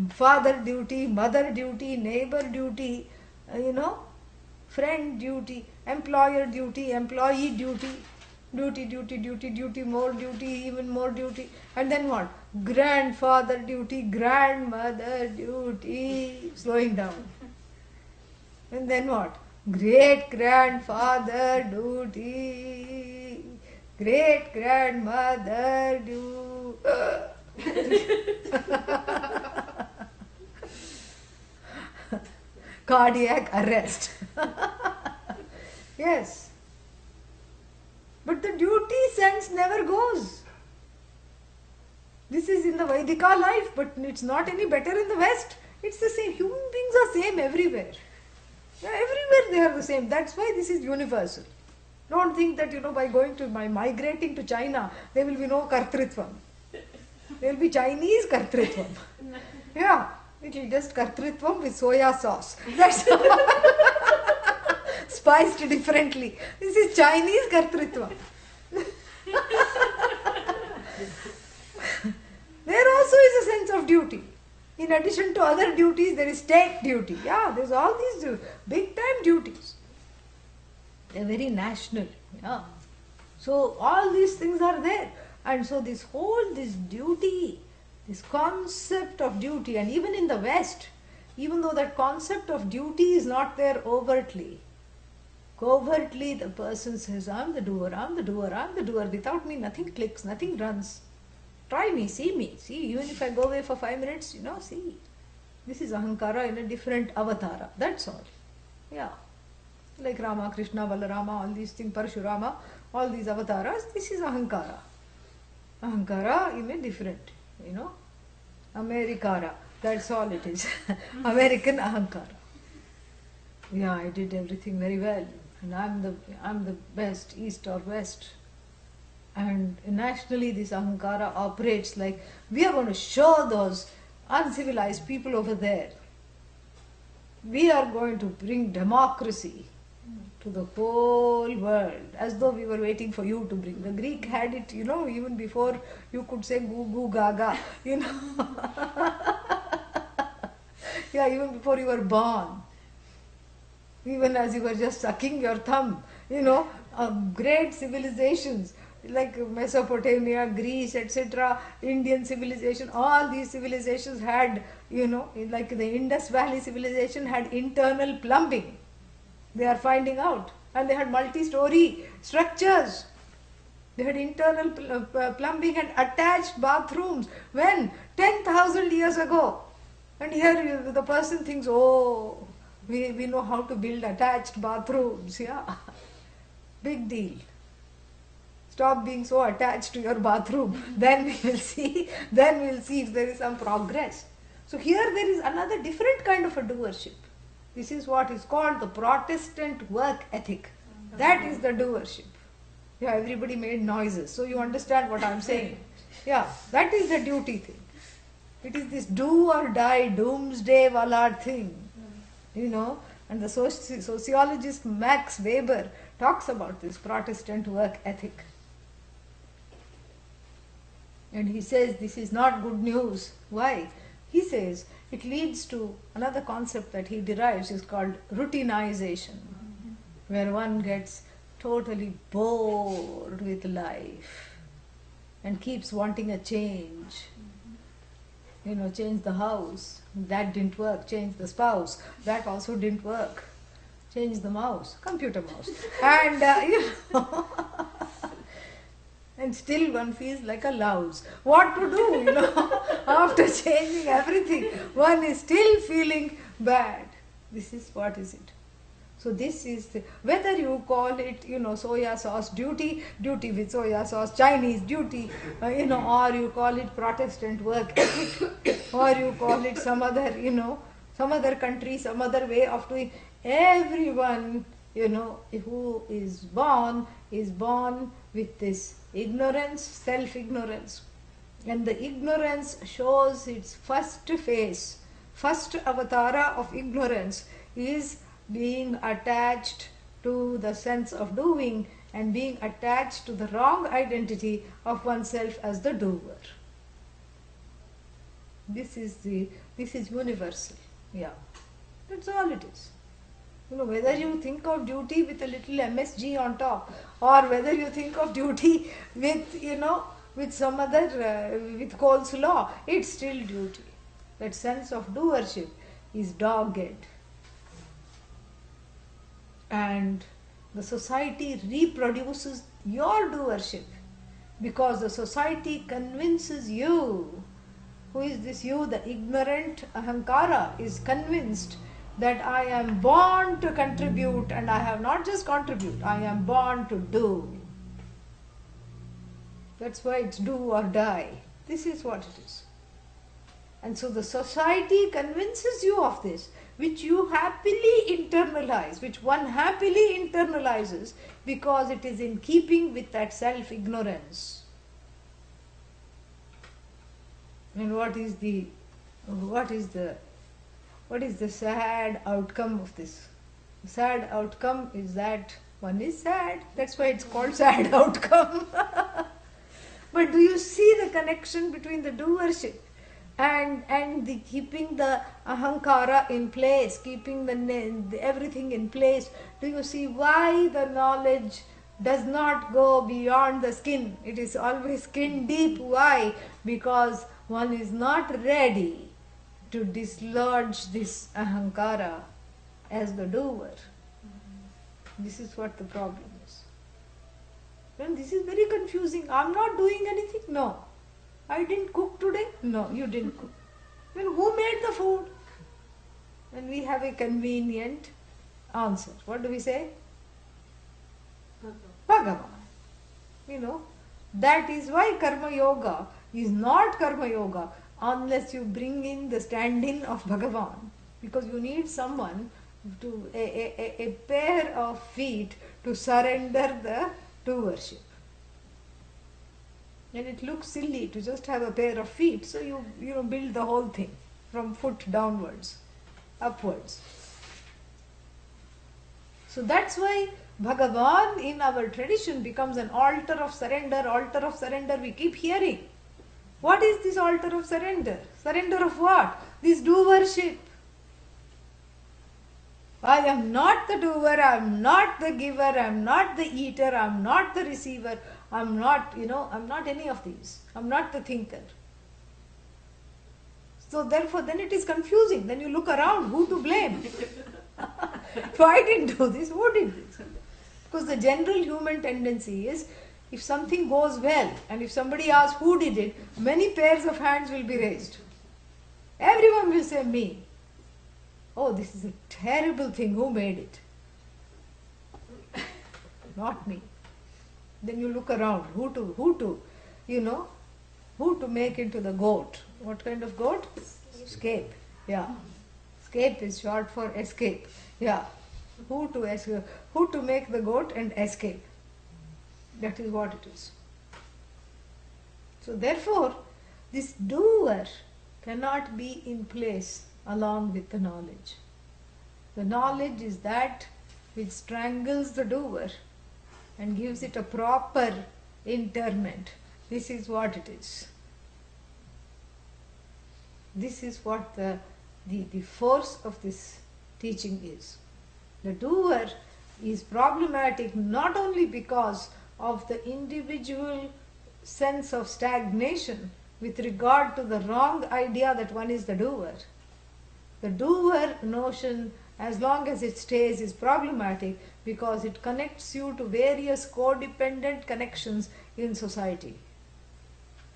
father duty, mother duty, neighbor duty, friend duty, employer duty, employee duty, duty, more duty, even more duty. And then what? Grandfather duty, grandmother duty, slowing down. And then what? Great grandfather duty, great grandmother duty. Cardiac arrest. Yes. But the duty sense never goes. This is in the Vedika life, but it's not any better in the West. It's the same. Human beings are same everywhere. Yeah, everywhere they are the same. That's why this is universal. Don't think that, by migrating to China, there will be no kartritvam. There will be Chinese kartritvam. Yeah. It will just kartritvam with soya sauce. That's spiced differently. This is Chinese kartritvam. There also is a sense of duty. In addition to other duties, there is state duty. Yeah, there's all these big time duties. They're very national. Yeah. So all these things are there. And so this duty, this concept of duty, and even in the West, even though that concept of duty is not there overtly, covertly the person says, I'm the doer. Without me nothing clicks, nothing runs. Try me, see, even if I go away for 5 minutes, see. This is Ahankara in a different avatara, that's all. Yeah. Like Rama, Krishna, Balarama, all these things, Parashurama, all these avatars, this is Ahankara. Ahankara in a different, Amerikara, that's all it is. American Ahankara. Yeah, I did everything very well, and I'm the best, east or west. And nationally this Ahankara operates like, we are going to show those uncivilized people over there. We are going to bring democracy to the whole world, as though we were waiting for you to bring. The Greek had it, even before you could say goo goo gaga, Yeah, even before you were born. Even as you were just sucking your thumb, great civilizations like Mesopotamia, Greece, etc., Indian civilization, all these civilizations had, like the Indus Valley civilization had internal plumbing. They are finding out. And they had multi-story structures. They had internal plumbing and attached bathrooms. When? 10,000 years ago. And here the person thinks, oh, we know how to build attached bathrooms. Yeah. Big deal. Stop being so attached to your bathroom. Then we will see if there is some progress. So here there is another different kind of a doership. This is what is called the Protestant work ethic. That is the doership. Yeah, everybody made noises. So you understand what I am saying. Yeah, that is the duty thing. It is this do or die, doomsday wala thing. And the sociologist Max Weber talks about this Protestant work ethic. And he says this is not good news. Why? He says it leads to another concept that he derives is called routinization, where one gets totally bored with life and keeps wanting a change. Change the house, that didn't work. Change the spouse, that also didn't work. Change the mouse, computer mouse. And, and still one feels like a louse. What to do, after changing everything, one is still feeling bad. This is what is it. So this is, whether you call it, soya sauce duty with soya sauce, Chinese duty, or you call it Protestant work ethic, or you call it some other country, some other way of doing. Everyone, who is born with this ignorance, self-ignorance. And the ignorance shows its first face, first avatara of ignorance is being attached to the sense of doing and being attached to the wrong identity of oneself as the doer. This is universal. Yeah. That's all it is. Whether you think of duty with a little MSG on top, or whether you think of duty with some other, with coleslaw, it's still duty. That sense of doership is dogged. And the society reproduces your doership because the society convinces you. Who is this you? The ignorant ahankara is convinced that I am born to contribute, and I have not just contribute, I am born to do. That's why it's do or die. This is what it is. And so the society convinces you of this, which you happily internalize, which one happily internalizes because it is in keeping with that self-ignorance. And what is the sad outcome of this? The sad outcome is that one is sad. That's why it's called sad outcome. But do you see the connection between the doership and the keeping the ahankara in place, keeping the everything in place? Do you see why the knowledge does not go beyond the skin? It is always skin deep. Why? Because one is not ready to dislodge this ahankara as the doer. This is what the problem is. And this is very confusing. I'm not doing anything. No. I didn't cook today. No, you didn't cook. Then who made the food? And we have a convenient answer. What do we say? Bhagavan. That is why karma yoga is not karma yoga unless you bring in the stand-in of Bhagavan. Because you need someone to a pair of feet to surrender the doership. And it looks silly to just have a pair of feet, so you build the whole thing from foot downwards, upwards. So that's why Bhagavan in our tradition becomes an altar of surrender we keep hearing. What is this altar of surrender? Surrender of what? This doership. I am not the doer, I am not the giver, I am not the eater, I am not the receiver, I am not, I'm not any of these. I am not the thinker. So therefore then it is confusing. Then you look around, who to blame? If I didn't do this, who did this? Because the general human tendency is, if something goes well and if somebody asks who did it, many pairs of hands will be raised. Everyone will say me. Oh, this is a terrible thing. Who made it? Not me. Then you look around. Who to make into the goat? What kind of goat? Scape. Yeah. Scape is short for escape. Yeah. Who to make the goat and escape? That is what it is. So therefore, this doer cannot be in place along with the knowledge. The knowledge is that which strangles the doer and gives it a proper interment. This is what it is. This is what the force of this teaching is. The doer is problematic not only because of the individual sense of stagnation with regard to the wrong idea that one is the doer. The doer notion, as long as it stays, is problematic because it connects you to various codependent connections in society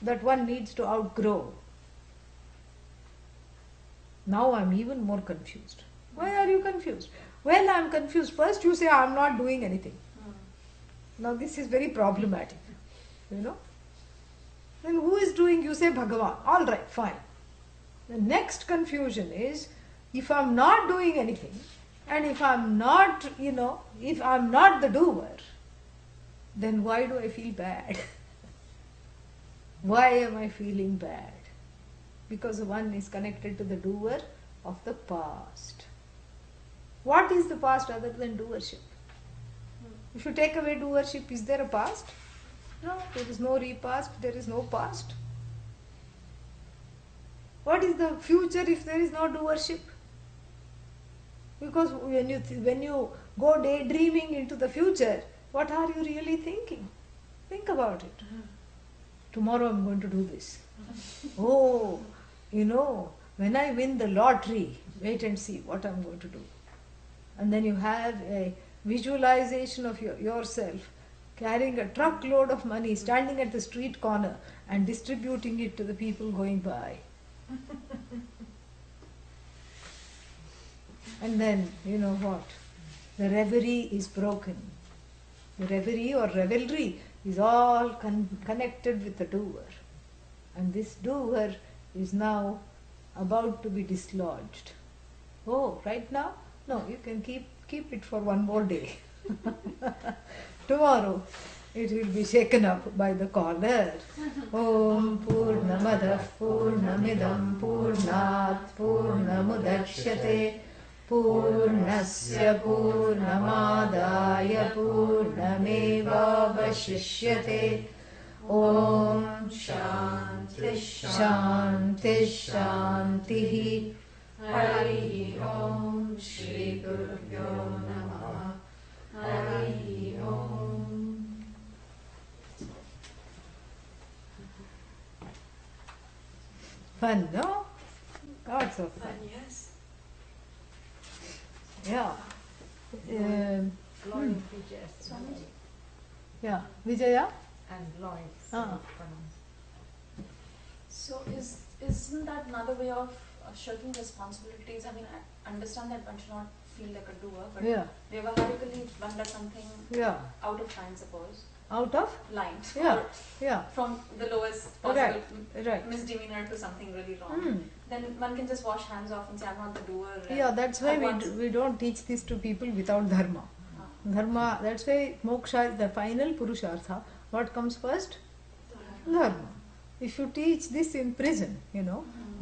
that one needs to outgrow. Now I am even more confused. Why are you confused? Well, I am confused. First you say I am not doing anything. Now this is very problematic. Then who is doing? You say Bhagavan. All right, fine. The next confusion is, if I am not doing anything, and if I am not, if I am not the doer, then why do I feel bad? Why am I feeling bad? Because one is connected to the doer of the past. What is the past other than doership? If you take away doership, is there a past? No, there is no repast, there is no past. What is the future if there is no doership? Because when you go daydreaming into the future, what are you really thinking? Think about it. Tomorrow I'm going to do this. Oh, when I win the lottery, wait and see what I'm going to do. And then you have a visualization of yourself carrying a truckload of money, standing at the street corner and distributing it to the people going by. And then, you know what? The reverie is broken. The reverie or revelry is all connected with the doer. And this doer is now about to be dislodged. Oh, right now? No, you can keep it for one more day. Tomorrow it will be shaken up by the caller. Om Purnamadah Purnamidam Purnat Purnamudachyate Purnasya Purnamadaya Purnameva Vashishyate. Om Shanti Shanti Shanti. Hari Om Shri Gurubhyo Namaha. Hari Om. Fun, no? Lots of fun. Yes. Yeah. Swamiji. Yeah. Vijaya? And Lloyd. So isn't that another way of shirking responsibilities? I mean, I understand that one should not feel like a doer, but Yeah. Vyavaharically one does something Yeah. out of line, suppose. Out of? Line. Yeah. Or Yeah. from the lowest possible Right. misdemeanor to something really wrong. Then one can just wash hands off and say, I'm not the doer. Yeah, that's why we don't teach this to people without dharma. Dharma, that's why moksha is the final purushartha. What comes first? Dharma. If you teach this in prison,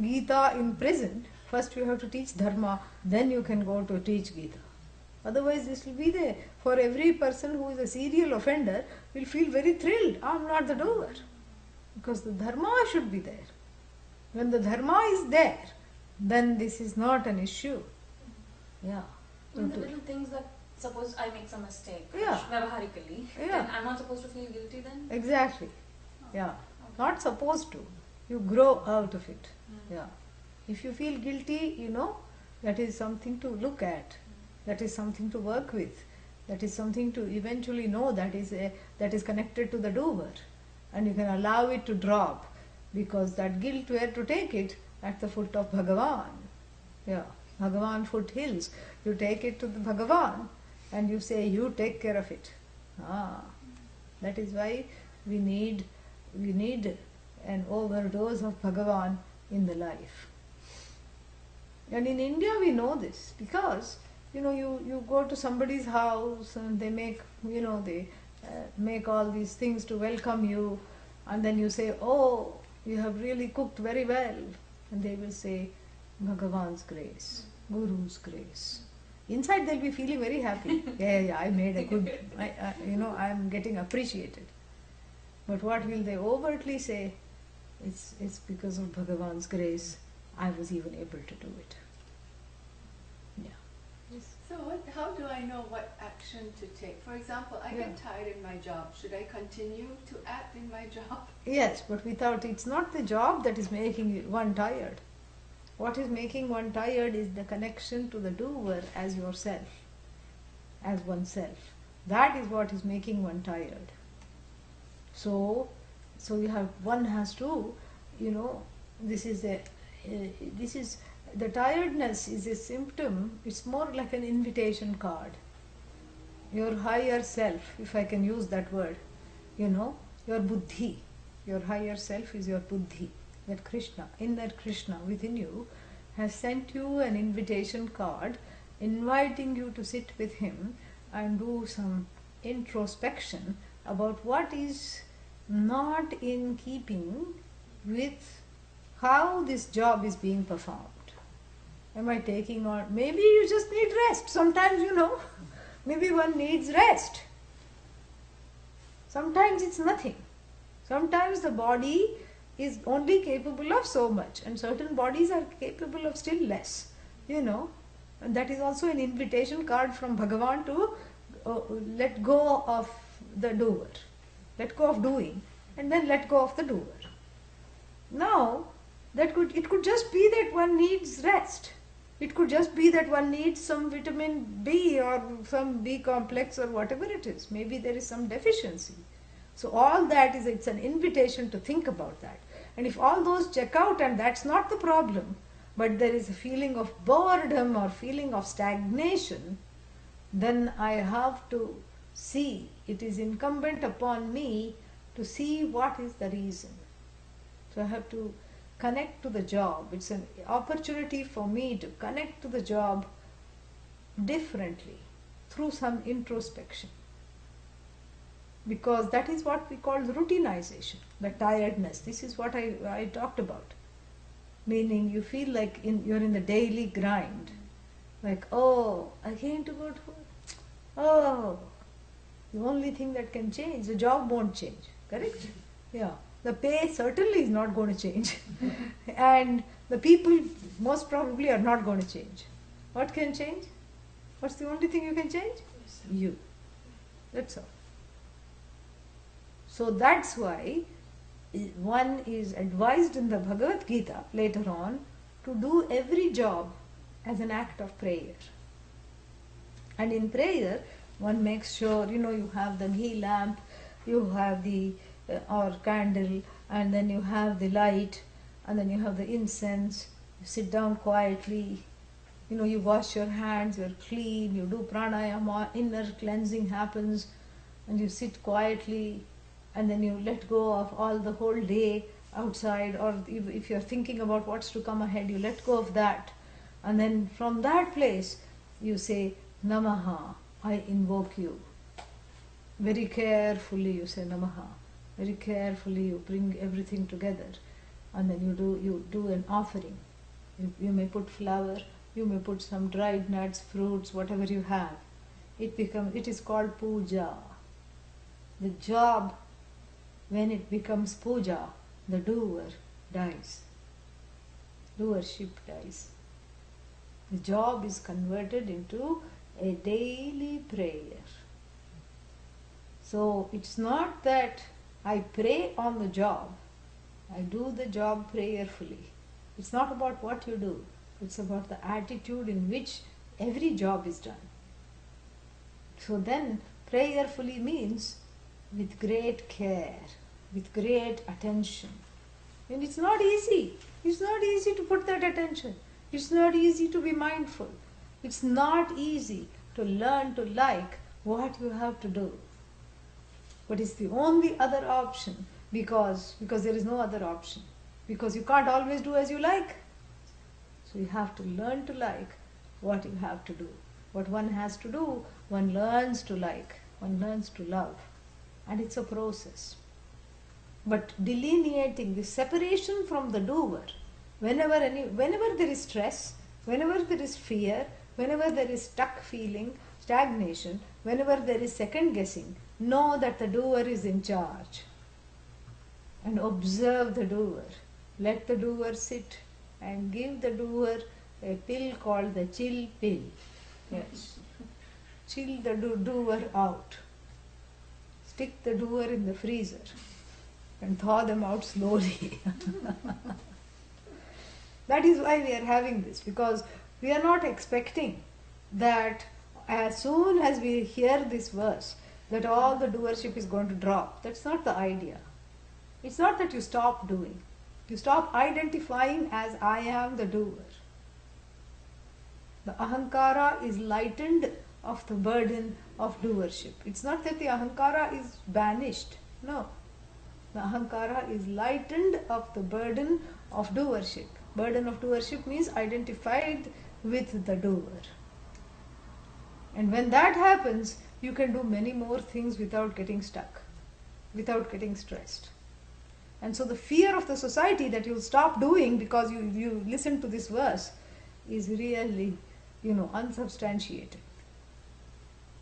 Gita in prison, first you have to teach dharma, then you can go to teach Gita. Otherwise this will be there. For every person who is a serial offender will feel very thrilled. I am not the doer. Because the dharma should be there. When the dharma is there, then this is not an issue. Yeah. Even the little things that, suppose I make some mistake, Yeah. Vyavaharically, then I'm not supposed to feel guilty then? Exactly. Yeah. Not supposed to. You grow out of it. Yeah. If you feel guilty, that is something to look at. That is something to work with. That is something to eventually know that is connected to the doer. And you can allow it to drop, because that guilt, where to take it? At the foot of Bhagavan. Yeah. Bhagavan foothills. You take it to the Bhagavan and you say, you take care of it. That is why we need an overdose of Bhagavan in the life. And in India we know this, because you go to somebody's house and they make make all these things to welcome you, and then you say, oh, you have really cooked very well, and they will say, Bhagavan's grace, Guru's grace. Inside they'll be feeling very happy. Yeah, I made a good, I am getting appreciated. But what will they overtly say? It's because of Bhagavan's grace I was even able to do it. So how do I know what action to take? For example, I get tired in my job. Should I continue to act in my job? Yes, but it's not the job that is making one tired. What is making one tired is the connection to the doer as yourself, as oneself. That is what is making one tired. So one has to, the tiredness is a symptom. It's more like an invitation card. Your higher self, if I can use that word, your buddhi, your higher self is your buddhi. That Krishna, inner Krishna within you, has sent you an invitation card inviting you to sit with him and do some introspection about what is not in keeping with how this job is being performed. Am I taking on? Maybe you just need rest. Sometimes, maybe one needs rest. Sometimes it's nothing. Sometimes the body is only capable of so much, and certain bodies are capable of still less, And that is also an invitation card from Bhagavan to let go of the doer. Let go of doing, and then let go of the doer. Now, it could just be that one needs rest. It could just be that one needs some vitamin B or some B complex or whatever it is. Maybe there is some deficiency. So all that it's an invitation to think about that. And if all those check out, and that's not the problem, but there is a feeling of boredom or feeling of stagnation, then I have to see, it is incumbent upon me to see what is the reason. So I have to connect to the job. It's an opportunity for me to connect to the job differently through some introspection. Because that is what we call routinization, the tiredness. This is what I talked about. Meaning you feel like you're in the daily grind. Like, again to go to work. The only thing that can change, the job won't change. Correct? Yeah. The pay certainly is not going to change. And the people most probably are not going to change. What can change? What's the only thing you can change? You. That's all. So that's why one is advised in the Bhagavad Gita later on to do every job as an act of prayer. And in prayer, one makes sure, you have the ghee lamp, you have the or candle, and then you have the light, and then you have the incense. You sit down quietly, you wash your hands, you're clean, you do pranayama, inner cleansing happens, and you sit quietly, and then you let go of all the whole day outside, or if you're thinking about what's to come ahead, you let go of that. And then from that place, you say, Namaha, I invoke you. Very carefully you say Namaha. Very carefully you bring everything together, and then you do an offering. You may put flour, you may put some dried nuts, fruits, whatever you have. It is called puja. The job, when it becomes puja, the doer dies. Doership dies. The job is converted into a daily prayer. So it's not that I pray on the job. I do the job prayerfully. It's not about what you do. It's about the attitude in which every job is done. So then prayerfully means with great care, with great attention. And it's not easy. It's not easy to put that attention. It's not easy to be mindful. It's not easy to learn to like what you have to do. But it's the only other option because there is no other option. Because you can't always do as you like. So you have to learn to like what you have to do. What one has to do, one learns to like, one learns to love. And it's a process. But delineating the separation from the doer, whenever there is stress, whenever there is fear, whenever there is stuck feeling, stagnation, whenever there is second guessing, know that the doer is in charge. And observe the doer. Let the doer sit and give the doer a pill called the chill pill. Yes. Chill the doer out. Stick the doer in the freezer and thaw them out slowly. That is why we are having this, because we are not expecting that as soon as we hear this verse, that all the doership is going to drop. That's not the idea. It's not that you stop doing. You stop identifying as I am the doer. The ahankara is lightened of the burden of doership. It's not that the ahankara is banished. No. The ahankara is lightened of the burden of doership. Burden of doership means identified with the doer. And when that happens, you can do many more things without getting stuck, without getting stressed. And so the fear of the society that you'll stop doing because you listen to this verse is really, unsubstantiated.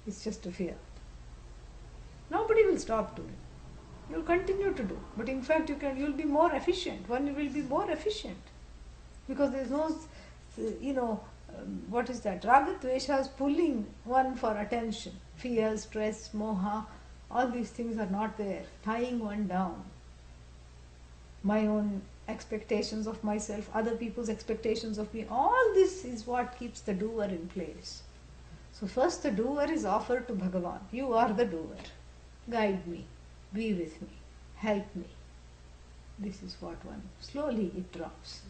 It's just a fear. Nobody will stop doing. You'll continue to do. But in fact, you'll be more efficient. One will be more efficient. Because there's no, what is that? Raga Dvesha is pulling one for attention. Fear, stress, moha, all these things are not there. Tying one down. My own expectations of myself, other people's expectations of me, all this is what keeps the doer in place. So first the doer is offered to Bhagavan. You are the doer. Guide me. Be with me. Help me. This is what one, slowly it drops.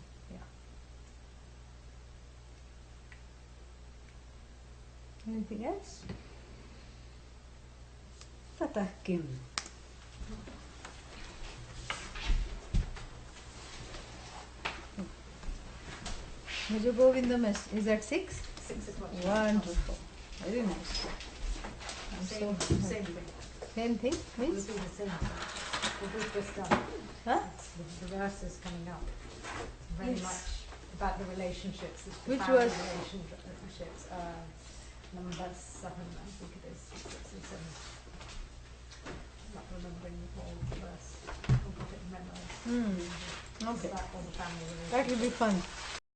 Anything else? Tatah kim. Major Govindam is at 6? 6 o'clock. Wonderful. Very nice. Same thing. Same thing? We'll Means? do the same thing. What we've just done. Huh? The verse is coming up. Very Yes. much about the relationships. It's Which profound was? relationships. Number 7, I think it is. 6 and 7. I'm not remembering the whole verse. I've got it memorized. Okay. It's about all the family relationships. That will be fun.